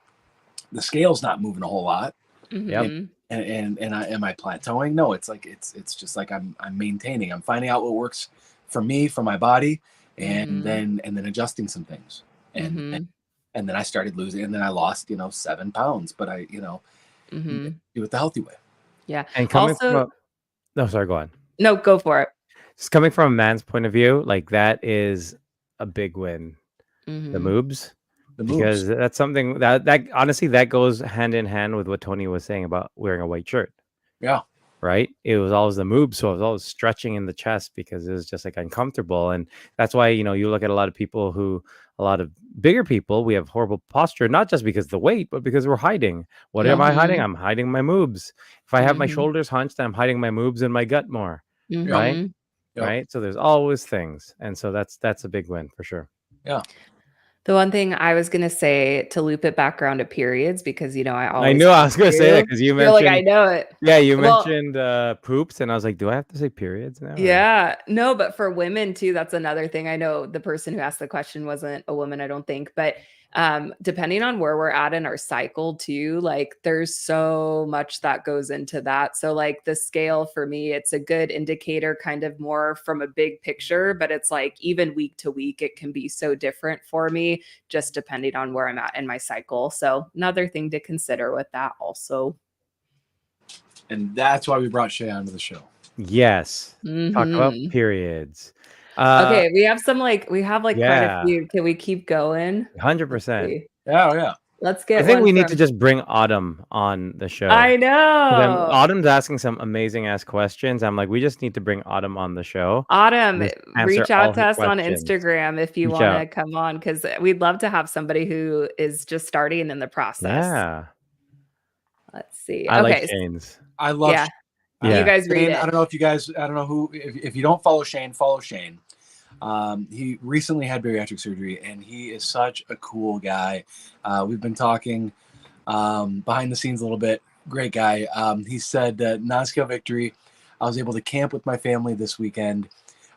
the scale's not moving a whole lot. Mhm. And am I plateauing? No, it's like it's just like I'm maintaining. I'm finding out what works for me, for my body, and then adjusting some things. And then I started losing, and then I lost 7 pounds, but I do it the healthy way. Yeah. And coming Also, from no, sorry, go on. no, go for it. Just coming from a man's point of view, like that is a big win. The Mhm. moobs. The moves. Because that's something that honestly that goes hand in hand with what Tony was saying about wearing a white shirt. Yeah. Right. It was always the moobs, so I was always stretching in the chest because it was just like uncomfortable, and that's why you look at a lot of bigger people. We have horrible posture, not just because of the weight, but because we're hiding. What am I hiding? I'm hiding my moobs. If I have my shoulders hunched, I'm hiding my moobs and my gut more. Right. Mhm. Yep. Right. So there's always things, and so that's a big win for sure. Yeah. The one thing I was gonna say to loop it back around to periods, because I I always knew I was going to say that do. because you Feel like I mentioned, know it. yeah, you Well, mentioned poops, and I was like, do I have to say periods now? or- yeah, no, but for women too, that's another thing. I know the person who asked the question wasn't a woman, I don't think, but depending on where we're at in our cycle too, like there's so much that goes into that. So like the scale for me, it's a good indicator kind of more from a big picture, but it's like even week to week, it can be so different for me, just depending on where I'm at in my cycle. So another thing to consider with that also. And that's why we brought Shea onto the show. Yes. Talk about Mhm. periods. Okay, we have quite a yeah, few. Can we keep going? 100%. Yeah. Let's I get think one we need to from. just bring Autumn on the show. I 'Cause know. Autumn's asking some amazing ass questions. I'm like, we just need to bring Autumn on the show. Autumn, Just answer reach all out to her us on questions. Instagram if you Reach want to out. come on, because we'd love to have somebody who is just starting in the process. Yeah. Let's see. I like Okay. Shane's. I love Yeah. Shane. Yeah. You guys read Shane, it. I don't know who, if you don't follow Shane, follow Shane. He recently had bariatric surgery, and he is such a cool guy. We've been talking behind the scenes a little bit. Great guy. He said non-scale victory. I was able to camp with my family this weekend.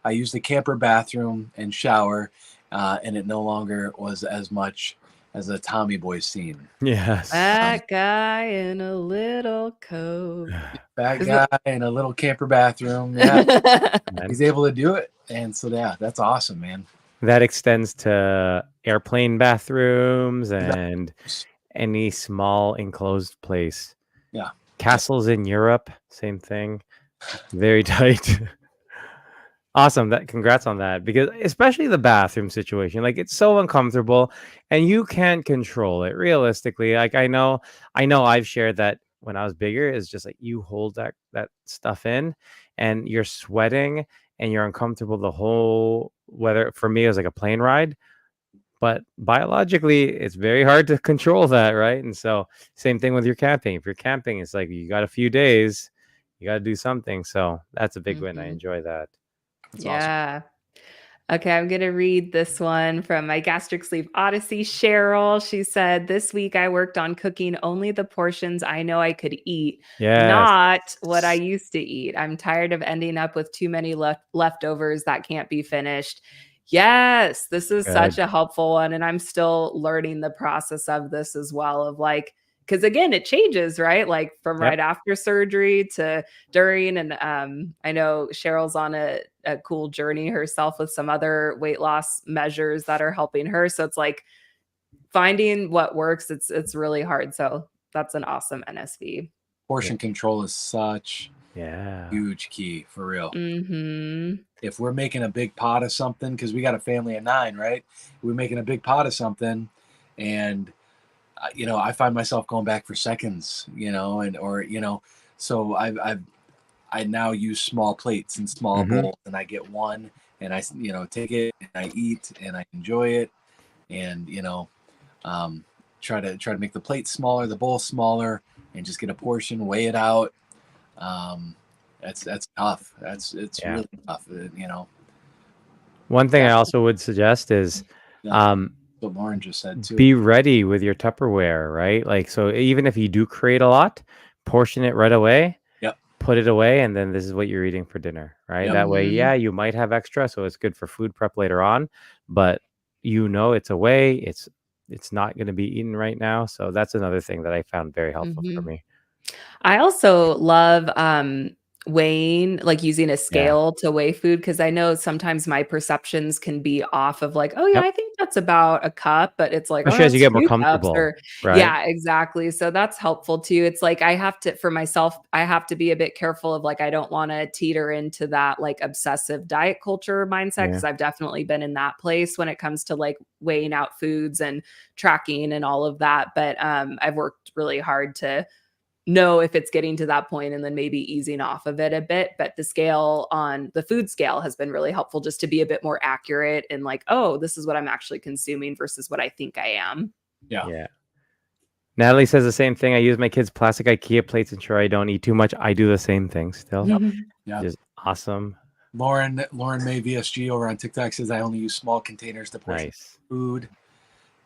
I used the camper bathroom and shower, and it no longer was as much as a Tommy Boy scene. Yes. That guy in a little coat. That Is guy in a little camper bathroom. Yeah, it- Man. he's able to do it. And so, yeah, that's awesome, man. That extends to airplane bathrooms and any small enclosed place. Yeah. Castles in Europe, same thing. Very tight. Awesome. Congrats on that, because especially the bathroom situation, like it's so uncomfortable and you can't control it realistically. Like I know I've shared that when I was bigger, is just like you hold that stuff in and you're sweating and you're uncomfortable the whole, whether for me it was like a plane ride, but biologically it's very hard to control that, right? And so same thing with your camping. If you're camping, it's like you got a few days, you got to do something. So that's a big win. I enjoy that. That's awesome. Yeah. Okay, I'm going to read this one from my Gastric Sleep Odyssey, Cheryl. She said, "This week I worked on cooking only the portions I know I could eat, Yes. not what I used to eat. I'm tired of ending up with too many leftovers that can't be finished." Yes, this is such Good. a helpful one. And I'm still learning the process of this as well, of like, because again, it changes, right? Like from Yep. right after surgery to during. And I know Cheryl's on a cool journey herself with some other weight loss measures that are helping her. So it's like finding what works. It's really hard. So that's an awesome NSV. Portion control is such Yeah. huge key, for real. Mm-hmm. If we're making a big pot of something, because we got a family of 9, right? We're making a big pot of something, and I find myself going back for seconds, so I now use small plates and small bowls, and I get one, and I take it and I eat and I enjoy it, and try to make the plate smaller, the bowl smaller, and just get a portion, weigh it out. That's tough. It's really tough. One thing I also would suggest is what Lauren just said too. Be ready with your Tupperware, right? Like, so even if you do create a lot, portion it right away. Yep. Put it away, and then this is what you're eating for dinner, right? Yep. That way, you might have extra, so it's good for food prep later on, but it's away. It's not going to be eaten right now. So that's another thing that I found very helpful for me. I also love weighing, like using a scale to weigh food, because I know sometimes my perceptions can be off of like, oh yeah, I think that's about a cup, but it's like, especially as you get more 2 cups, comfortable, right? Yeah, exactly. So that's helpful too. It's like I have to, for myself, I have to be a bit careful of like, I don't want to teeter into that like obsessive diet culture mindset, because I've definitely been in that place when it comes to like weighing out foods and tracking and all of that. But I've worked really hard to know if it's getting to that point and then maybe easing off of it a bit. But the scale on the food scale has been really helpful, just to be a bit more accurate and like, oh, this is what I'm actually consuming versus what I think I am. Yeah. Natalie says the same thing. I use my kids' plastic IKEA plates, ensure I don't eat too much. I do the same thing still. Yeah. Just awesome. Lauren May VSG over on TikTok says, I only use small containers to portion food.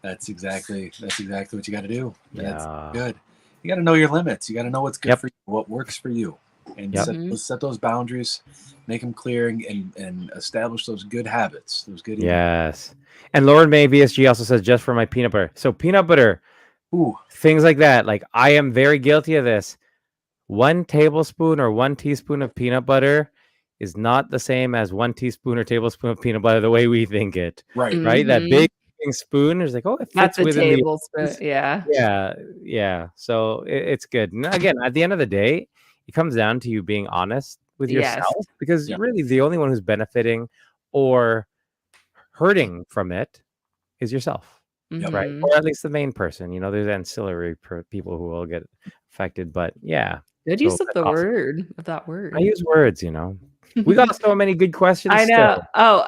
That's exactly what you got to do. That's good. You got to know your limits. You got to know what's good for you, what works for you, and set those boundaries, make them clear, and establish those good habits, those good. Yes. And Lauren May VSG also says, just for my peanut butter. So peanut butter, things like that. Like I am very guilty of this. 1 tablespoon or 1 teaspoon of peanut butter is not the same as 1 teaspoon or tablespoon of peanut butter the way we think it. Right. Right. That big spoon is like, oh, it fits That's a within tablespoon. Yeah. So it's good. And again, at the end of the day, it comes down to you being honest with yourself, because really the only one who's benefiting or hurting from it is yourself, right? Or at least the main person. There's ancillary people who will get affected, but good use of the word, of that word. I use words, We got so many good questions. I know. Still. Oh,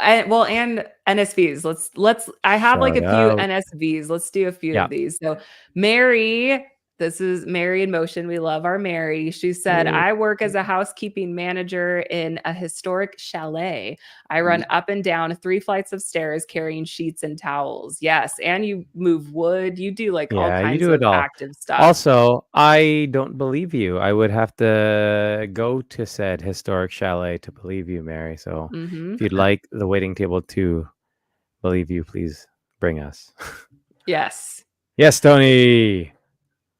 and NSVs. Let's. I have like a few NSVs. Let's do a few of these. So, Mary, this is Mary in Motion. We love our Mary. She said, I work as a housekeeping manager in a historic chalet. I run up and down 3 flights of stairs carrying sheets and towels. Yes. And you move wood. You do like all kinds of active stuff. Also, I don't believe you. I would have to go to said historic chalet to believe you, Mary. So if you'd like the waiting table to believe you, please bring us. Yes. Yes, Tony.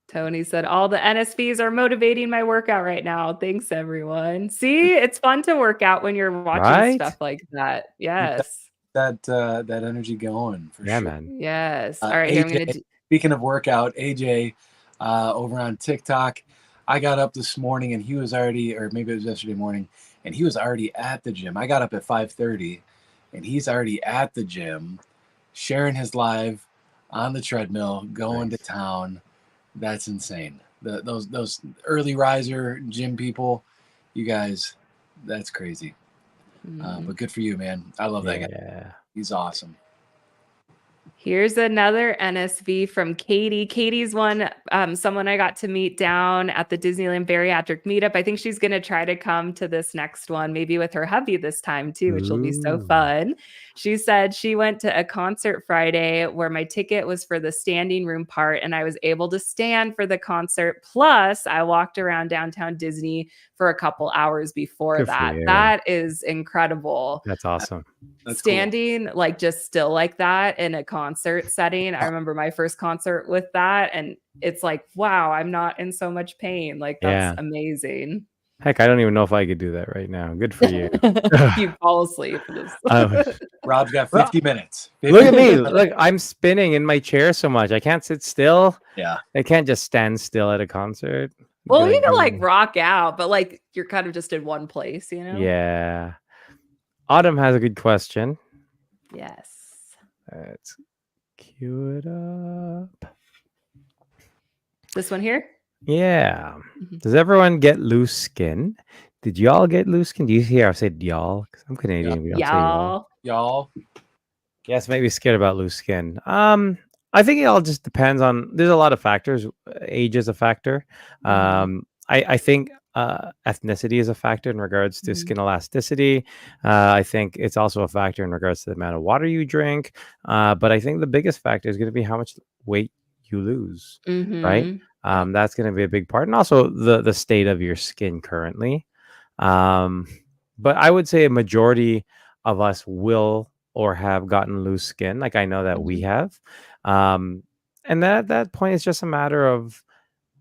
Tony said, all the NSVs are motivating my workout right now. Thanks, everyone. See, it's fun to work out when you're watching stuff like that. Yes. that energy going for Yeah, sure. man. Yes. All right, here I'm AJ, gonna do. speaking of workout, AJ over on TikTok, I got up this morning and he was already, or maybe it was yesterday morning, and he was already at the gym. I got up at 5:30 and he's already at the gym, sharing his live on the treadmill, going to town. That's insane. Those early riser gym people, you guys, that's crazy. But good for you, man. I love that guy. Yeah. He's awesome. Here's another NSV from Katie. Katie's one, someone I got to meet down at the Disneyland Bariatric Meetup. I think she's going to try to come to this next one, maybe with her hubby this time too, which will be so Ooh. fun. She said she went to a concert Friday where my ticket was for the standing room part and I was able to stand for the concert. Plus, I walked around downtown Disney for a couple hours before Good for that. you. That is incredible. That's awesome. That's cool. Standing like just still like that in a concert setting. I remember my first concert with that, and it's like, wow, I'm not in so much pain. Like that's amazing. Heck, I don't even know if I could do that right now. Good for you. You fall asleep. Rob's got 50 minutes. 50 Look at me. Look, I'm spinning in my chair so much. I can't sit still. Yeah. I can't just stand still at a concert. Well, you can like rock out, but like you're kind of just in one place, you know? Yeah. Autumn has a good question. Yes. Let's cue it up. This one here? Yeah. Does everyone get loose skin? Did y'all get loose skin? Do you hear I said y'all? Because I'm Canadian. We don't say y'all. Y'all. Yes, maybe scared about loose skin. I think it all just depends on. There's a lot of factors. Age is a factor. I think ethnicity is a factor in regards to skin elasticity. I think it's also a factor in regards to the amount of water you drink. But I think the biggest factor is going to be how much weight you lose. Right. That's going to be a big part, and also the state of your skin currently. But I would say a majority of us will or have gotten loose skin. Like I know that we have. And at that point, it's just a matter of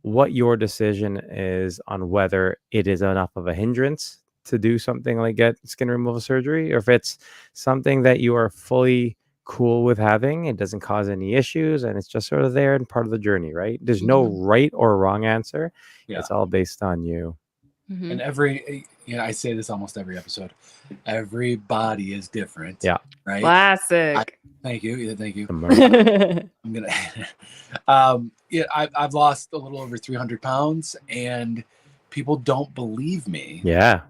what your decision is on whether it is enough of a hindrance to do something like get skin removal surgery, or if it's something that you are fully cool with having, it doesn't cause any issues, and it's just sort of there and part of the journey, right? There's no right or wrong answer. It's all based on you. And I say this almost every episode. Every body is different. Yeah. Right. Classic. Thank you. Thank you. I'm gonna. I've lost a little over 300 pounds, and people don't believe me. Yeah.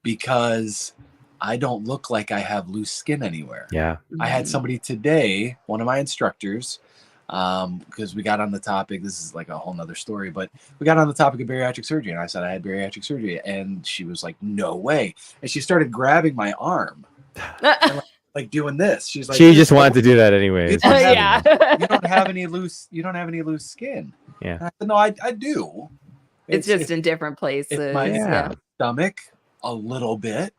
Because I don't look like I have loose skin anywhere. Yeah. I had somebody today, one of my instructors, because we got on the topic. This is like a whole nother story, but we got on the topic of bariatric surgery, and I said I had bariatric surgery, and she was like, "No way!" And she started grabbing my arm, and like doing this. She's like, she just wanted to do that anyways. You don't have any loose. You don't have any loose skin. Yeah. And I said, no, I do. It's just in different places. It's my stomach a little bit,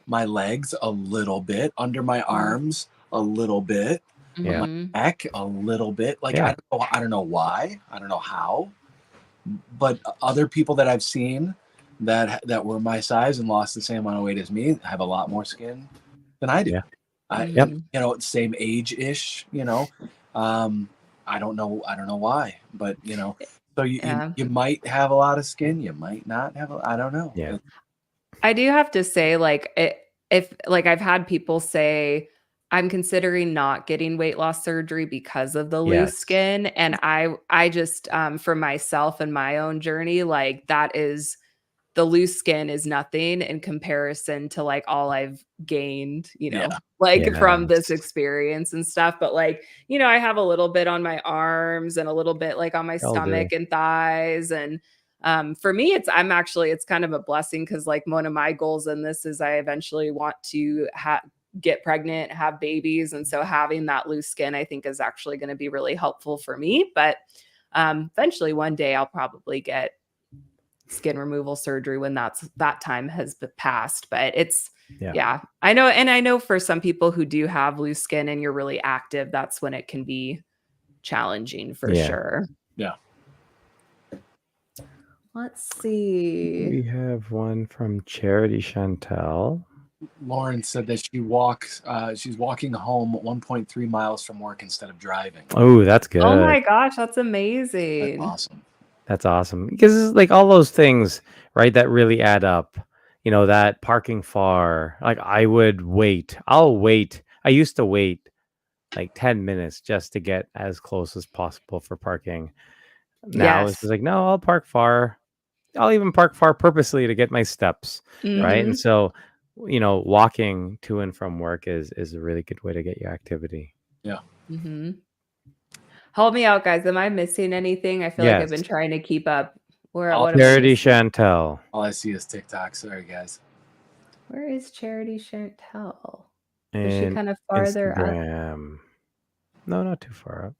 my legs a little bit, under my arms a little bit, my neck a little bit. Like I don't know why, I don't know how, but other people that I've seen that were my size and lost the same amount of weight as me have a lot more skin than I do. Yeah. Same age-ish. I don't know why, but so you might have a lot of skin, you might not have. I don't know. Yeah. I do have to say, like, if like I've had people say, I'm considering not getting weight loss surgery because of the loose skin. And I just, for myself and my own journey, like the loose skin is nothing in comparison to like all I've gained, from this experience and stuff. But like, I have a little bit on my arms and a little bit like on my stomach and thighs. And for me, it's kind of a blessing, because like one of my goals in this is I eventually want to get pregnant, have babies. And so having that loose skin, I think, is actually going to be really helpful for me. But eventually one day I'll probably get skin removal surgery when that time has passed. But it's I know. And I know for some people who do have loose skin and you're really active, that's when it can be challenging for sure. Yeah. Let's see. We have one from Charity Chantel. Lauren said that she walks. She's walking home 1.3 miles from work instead of driving. Oh, that's good. Oh my gosh, that's That's amazing. awesome. That's awesome. Because like all those things, right, that really add up. You know, that parking far. Like I'll wait. I used to wait like 10 minutes just to get as close as possible for parking. Now it's Yes. just like, no, I'll park far. I'll even park far purposely to get my steps, right? And Mhm. so, walking to and from work is a really good way to get your activity. Yeah. Mhm. Help me out, guys. Am I missing anything? I feel like I've been Yes. trying to keep up. What am I Charity missing? Chantel. All I see is TikTok. Sorry, guys. Where is Charity Chantel? Is she And kind of farther up? Instagram. No, not too far up.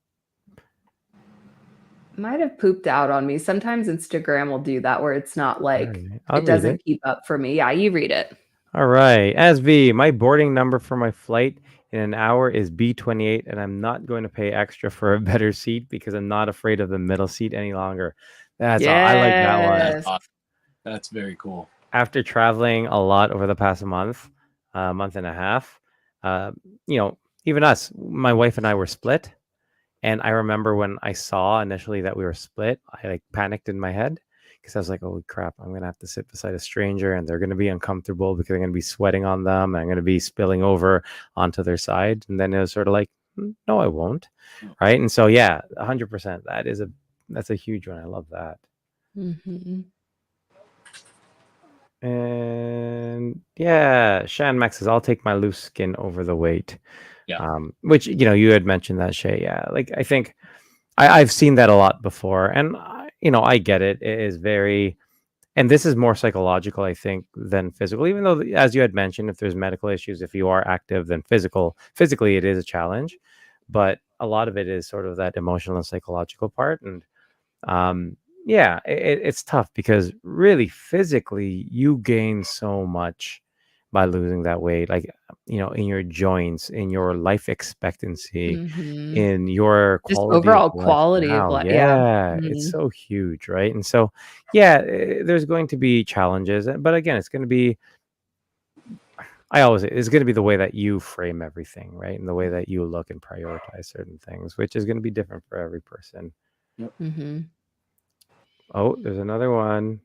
Might have pooped out on me. Sometimes Instagram will do that where it's not like Alright, I'll it read doesn't it. keep up for me. Yeah, you read it. All right. SV, my boarding number for my flight in an hour is B28, and I'm not going to pay extra for a better seat because I'm not afraid of the middle seat any longer. That's all. I like that one. Yes. That's very cool. After traveling a lot over the past month and a half, even us, my wife and I were split. And I remember when I saw initially that we were split, I like panicked in my head because I was like, "Oh crap, I'm gonna have to sit beside a stranger, and they're gonna be uncomfortable because I'm gonna be sweating on them, and I'm gonna be spilling over onto their side." And then it was sort of like, "No, I won't," right? And so yeah, 100%. That's a huge one. I love that. Mhm. And yeah, Shan Max says, "I'll take my loose skin over the weight." Yeah. Which you had mentioned that, Shay. Yeah, like I think I've seen that a lot before, and I get it. It is very, and this is more psychological, I think, than physical. Even though, as you had mentioned, if there's medical issues, if you are active, then physically, it is a challenge. But a lot of it is sort of that emotional and psychological part, and yeah, it's tough because really physically you gain so much by losing that weight, like in your joints, in your life expectancy, Mhm. in your Just quality of overall life quality of now. life. Yeah. Yeah, it's Mhm. so huge, right? And so, yeah, there's going to be challenges, but again, it's going to be. It's going to be the way that you frame everything, right, and the way that you look and prioritize certain things, which is going to be different for every person. Mhm. Oh, there's another one.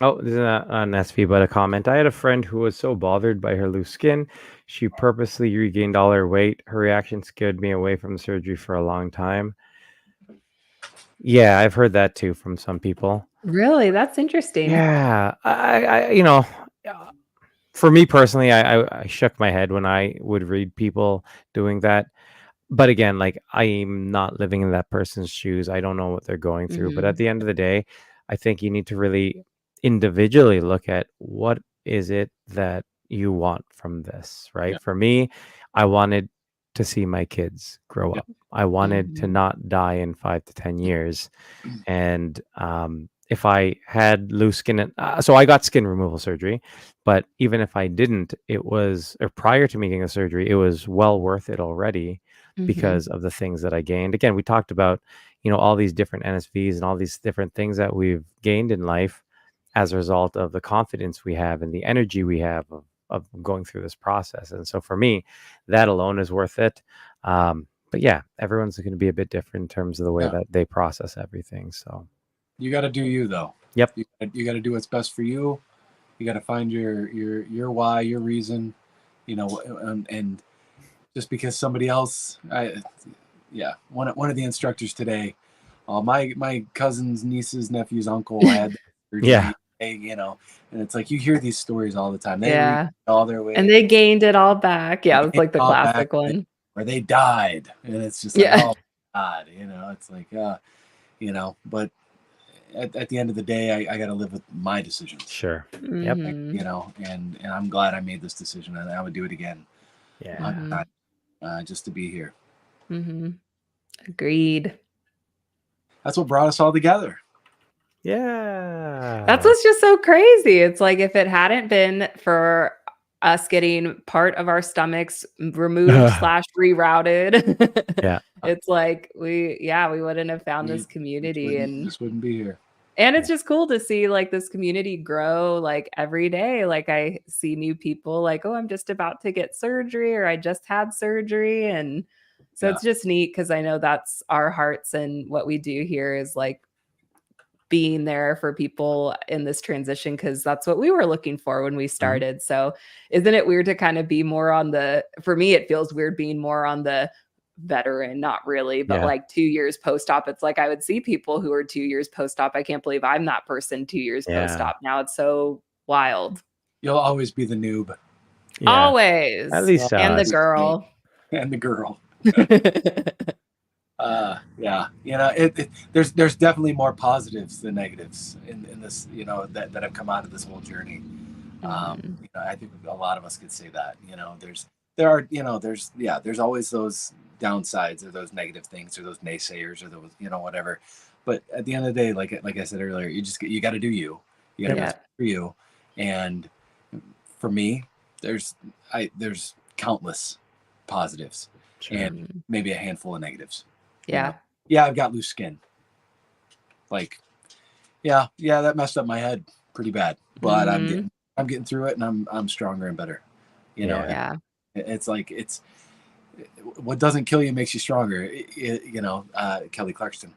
Oh, this is not an SV, but a comment. I had a friend who was so bothered by her loose skin, she purposely regained all her weight. Her reaction scared me away from the surgery for a long time. Yeah, I've heard that too from some people. Really? That's interesting. Yeah, for me personally, I shook my head when I would read people doing that. But again, like I'm not living in that person's shoes. I don't know what they're going through. But at Mhm. the end of the day, I think you need to really individually look at what is it that you want from this, right? Yeah. For me, I wanted to see my kids grow Yeah. up. I wanted to Mhm. not die in 5 to 10 years. And if I had loose skin, so I got skin removal surgery, but even if I didn't, or prior to me getting the surgery, it was well worth it already Mhm. because of the things that I gained. Again, we talked about, all these different NSVs and all these different things that we've gained in life as a result of the confidence we have and the energy we have of going through this process. And so for me, that alone is worth it. But yeah, everyone's going to be a bit different in terms of the way Yeah. that they process everything. So You got to do you though. Yep. You got to do what's best for you. You got to find your why, your reason, and just because somebody else, one of the instructors today, my cousin's niece's nephew's uncle had surgery. Yeah. And it's like you hear these stories all the time. They Yeah. all their way, And they gained it all back. Yeah, it was like the all back, classic one. where they died, and it's just like, Yeah. oh God, it's like, but at the end of the day, I got to live with my decisions. Sure. Yep. Mhm. And I'm glad I made this decision, and I would do it again. Yeah. Just to be here. Mhm. Agreed. That's what brought us all together. Yeah. That's what's just so crazy. It's like if it hadn't been for us getting part of our stomachs removed/rerouted, Yeah. it's like we wouldn't have found this community, and Just wouldn't be here. And it's just cool to see like this community grow like every day. Like I see new people like, oh, I'm just about to get surgery or I just had surgery. And so it's just neat because I know that's our hearts and what we do here is like being there for people in this transition because that's what we were looking for when we started. So isn't it weird to kind of be more on the, for me, it feels weird being more on the veteran, not really, but like 2 years post-op. It's like I would see people who are 2 years post-op. I can't believe I'm that person 2 years post-op. Now it's so wild. You'll always be the noob. Always. At least and the girl. And the girl. Yeah, you know, there's definitely more positives than negatives in this, you know, that have come out of this whole journey. You know, I think a lot of us could say that, you know, there's always those downsides or those negative things or those naysayers or those, you know, whatever. But at the end of the day, like I said earlier, you got to do you. You got to do for you. And for me, there's countless positives and maybe a handful of negatives. Yeah. You know? Yeah, I've got loose skin. Like, yeah, that messed up my head pretty bad. But I'm getting through it, and I'm stronger and better. You know, it's like what doesn't kill you makes you stronger. You know, Kelly Clarkson.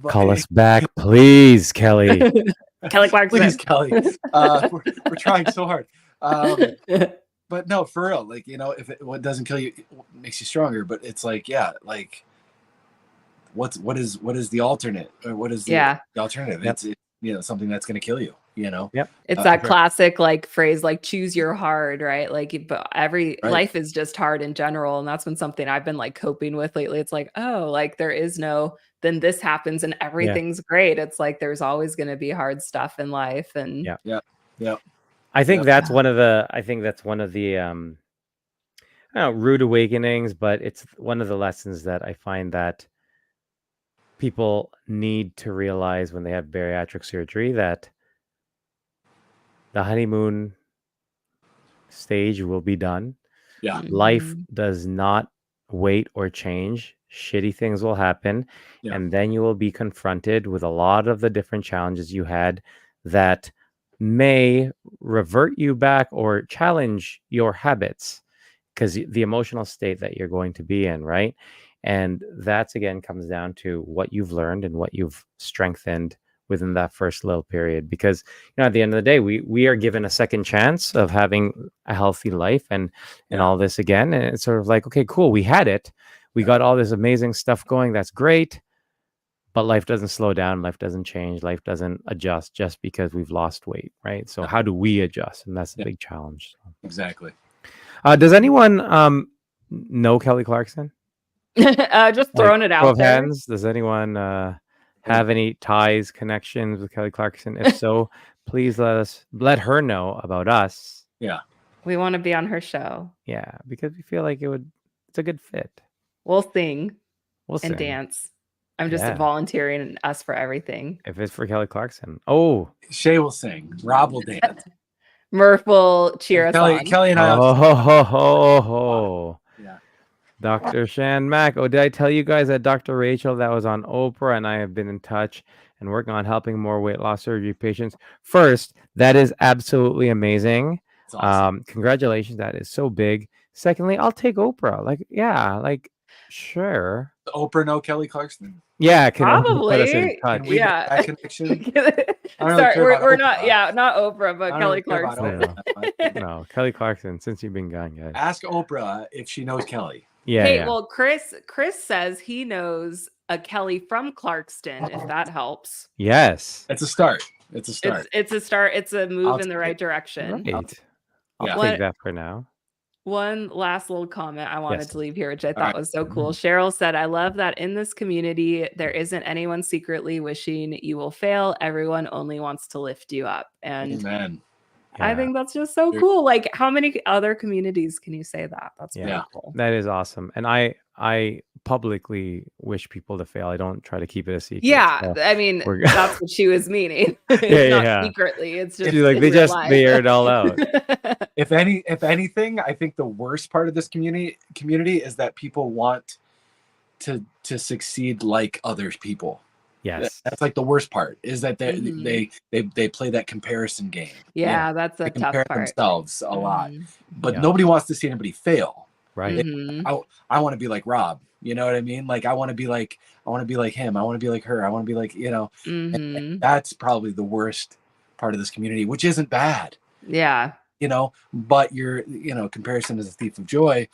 Call us back, please, Kelly. Kelly Clarkson. Please, Kelly. We're trying so hard. But no, for real, like, you know, what doesn't kill you makes you stronger. But it's like, like what is the alternate, or what is the alternative? It's you know, something that's going to kill you, you know? It's that classic like phrase, like choose your hard, right? Like, but life is just hard in general. And that's been something I've been like coping with lately. It's like, oh, like there is no, then this happens and everything's great. It's like, there's always going to be hard stuff in life. And I think that's one of the, I don't know, rude awakenings, but it's one of the lessons that I find that people need to realize when they have bariatric surgery, that the honeymoon stage will be done. Life does not wait or change. Shitty things will happen. And then you will be confronted with a lot of the different challenges you had that may revert you back or challenge your habits, because the emotional state that you're going to be in, right? And that's, again, comes down to what you've learned and what you've strengthened within that first little period. Because, you know, at the end of the day, we are given a second chance of having a healthy life and all this again. And it's sort of like, okay, cool, we had it. We got all this amazing stuff going. That's great. But life doesn't slow down. Life doesn't change. Life doesn't adjust just because we've lost weight, right? So how do we adjust? And that's the big challenge. Exactly. Does anyone know Kelly Clarkson? Just throwing it out there. Hands. Does anyone have any ties, connections with Kelly Clarkson? If so, please let her know about us. Yeah. We want to be on her show. Yeah, because we feel like it's a good fit. We'll sing. We'll and dance. I'm just volunteering us for everything. If it's for Kelly Clarkson. Oh. Shay will sing. Rob will dance. Murph will cheer us on. Kelly and I. Yeah. Dr. Shan Mack. Oh, did I tell you guys that Dr. Rachel that was on Oprah and I have been in touch and working on helping more weight loss surgery patients? First, that is absolutely amazing. Awesome. Congratulations. That is so big. Secondly, I'll take Oprah. Sure. Oprah know Kelly Clarkson? Yeah, probably. Put us in touch. That connection? Sorry, we're not. Yeah, not Oprah, but Kelly Clarkson. No, Kelly Clarkson. Since you've been gone, guys. Ask Oprah if she knows Kelly. Yeah. Hey, well, Chris says he knows a Kelly from Clarkston. If that helps. Yes, it's a start. It's a start. It's a start. It's a move in the right direction. Right. I'll take that for now. One last little comment I wanted to leave here, which I thought was so cool. Cheryl said, I love that in this community, there isn't anyone secretly wishing you will fail. Everyone only wants to lift you up. And Amen. I think that's just so cool. Like, how many other communities can you say that? That's really cool. That is awesome. And I publicly wish people to fail. I don't try to keep it a secret. Yeah, so I mean, that's what she was meaning. It's not secretly. It's just they air it all out. If anything, I think the worst part of this community is that people want to succeed like other people. Yes. That's like the worst part, is that Mhm. they play that comparison game. Yeah, that's They a tough compare part. themselves a lot, Mhm. but Yeah. nobody wants to see anybody fail. Right. Mhm. I want to be like Rob. You know what I mean? Like I want to be like him. I want to be like her. I want to be like, and Mhm. that's probably the worst part of this community, which isn't bad, Yeah. but comparison is a thief of joy.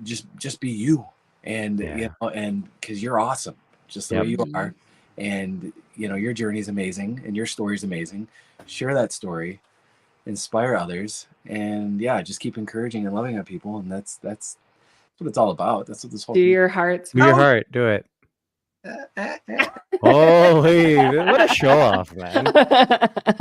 Just be you, and Yeah. and because you're awesome just the way you Mhm. are, and your journey is amazing and your story is amazing. Share that story, inspire others, and just keep encouraging and loving on people, and that's what it's all about. That's what this whole Do your heart's Do your mouth. heart. Do it. Holy, what a show off, man.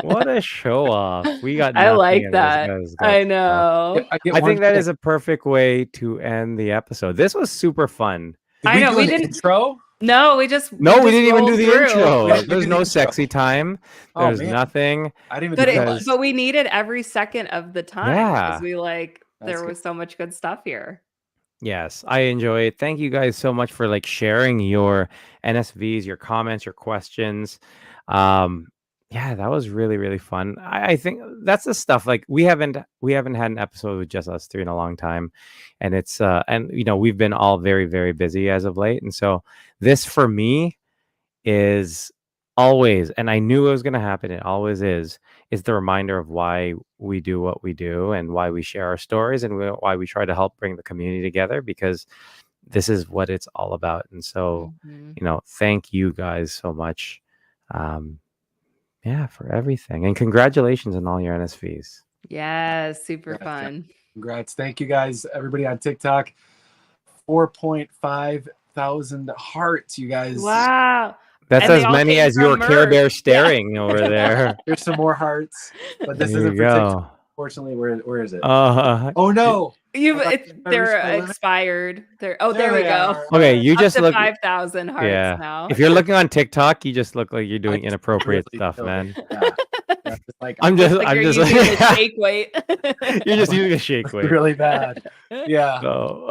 What a show off. We got I nothing like and that. this guy's got I stuff. know. I think that is a perfect way to end the episode. This was super fun. I know, we an didn't- intro. No, we just No, we didn't even do rolled the through. intro. We didn't There's do no the intro. sexy time. Oh, There's man. nothing. I didn't But even realize. but we needed every second of the time Yeah. because That's there good. was so much good stuff here. Yes, I enjoy it. Thank you guys so much for like sharing your NSVs, your comments, your questions. Yeah, that was really, really fun. I think that's the stuff like we haven't had an episode with just us three in a long time. And it's and we've been all very, very busy as of late. And so this for me is always, and I knew it was going to happen, it always is the reminder of why we do what we do and why we share our stories and why we try to help bring the community together, because this is what it's all about. And so, Mhm. Thank you guys so much. For everything. And congratulations on all your NSVs. Yes, super Congrats, fun. Congrats. Thank you guys, everybody on TikTok. 4.5 thousand hearts, you guys. Wow. That's And they as all many came as your from Care Bear Murph. staring over there. There's some more hearts, but this There isn't you for TikTok. go. Unfortunately, where is it? Oh no. They're expired. There we go. are. Okay, you Up just to look 5,000 hearts Yeah. now. If you're looking on TikTok, you just look like you're doing I inappropriate really stuff, don't. man. Yeah. That's like, I'm just Like you're just using like the shake weight. you're just using a shake weight. really bad. Yeah. So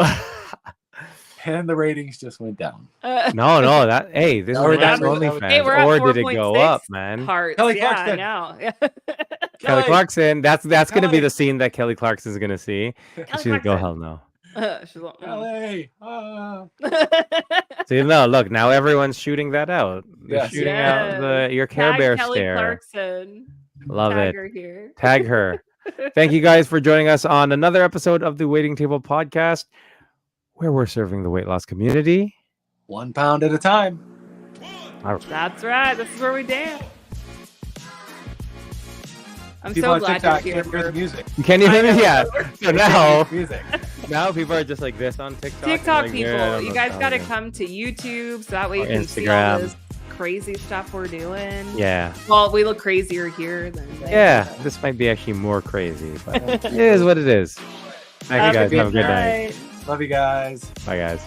And the ratings just went down. no, that hey, this No, is we're nice down. OnlyFans, Hey, we're at or did it go 4.6 up, man? hearts. Kelly Yeah, I Clarkson. know. Kelly Kelly. Clarkson, that's gonna be Kelly. the scene that Kelly Clarkson's gonna see. Kelly She's gonna go, Clarkson. hell no. She's like, LA. See, no, look, now everyone's shooting that out. They're Yes. shooting out your Care Tag Bear Kelly stare. Clarkson. Love Tag it. her here. Tag her. Thank you guys for joining us on another episode of the Waiting Table Podcast, where we're serving the weight loss community 1 pound at a time. That's right. This is where we dance. I'm People so on glad TikTok you're can't hear the here. music. You can't even So now Music. people are just like this on TikTok. TikTok like, people, yeah, you guys got to nostalgia. come to YouTube so that way you Or can see all Instagram. this crazy stuff we're doing. Yeah. Well, we look crazier here than Yeah. This might be actually more crazy, but it is what it is. Thank you guys. Have a good night. night. Love you guys. Bye, guys.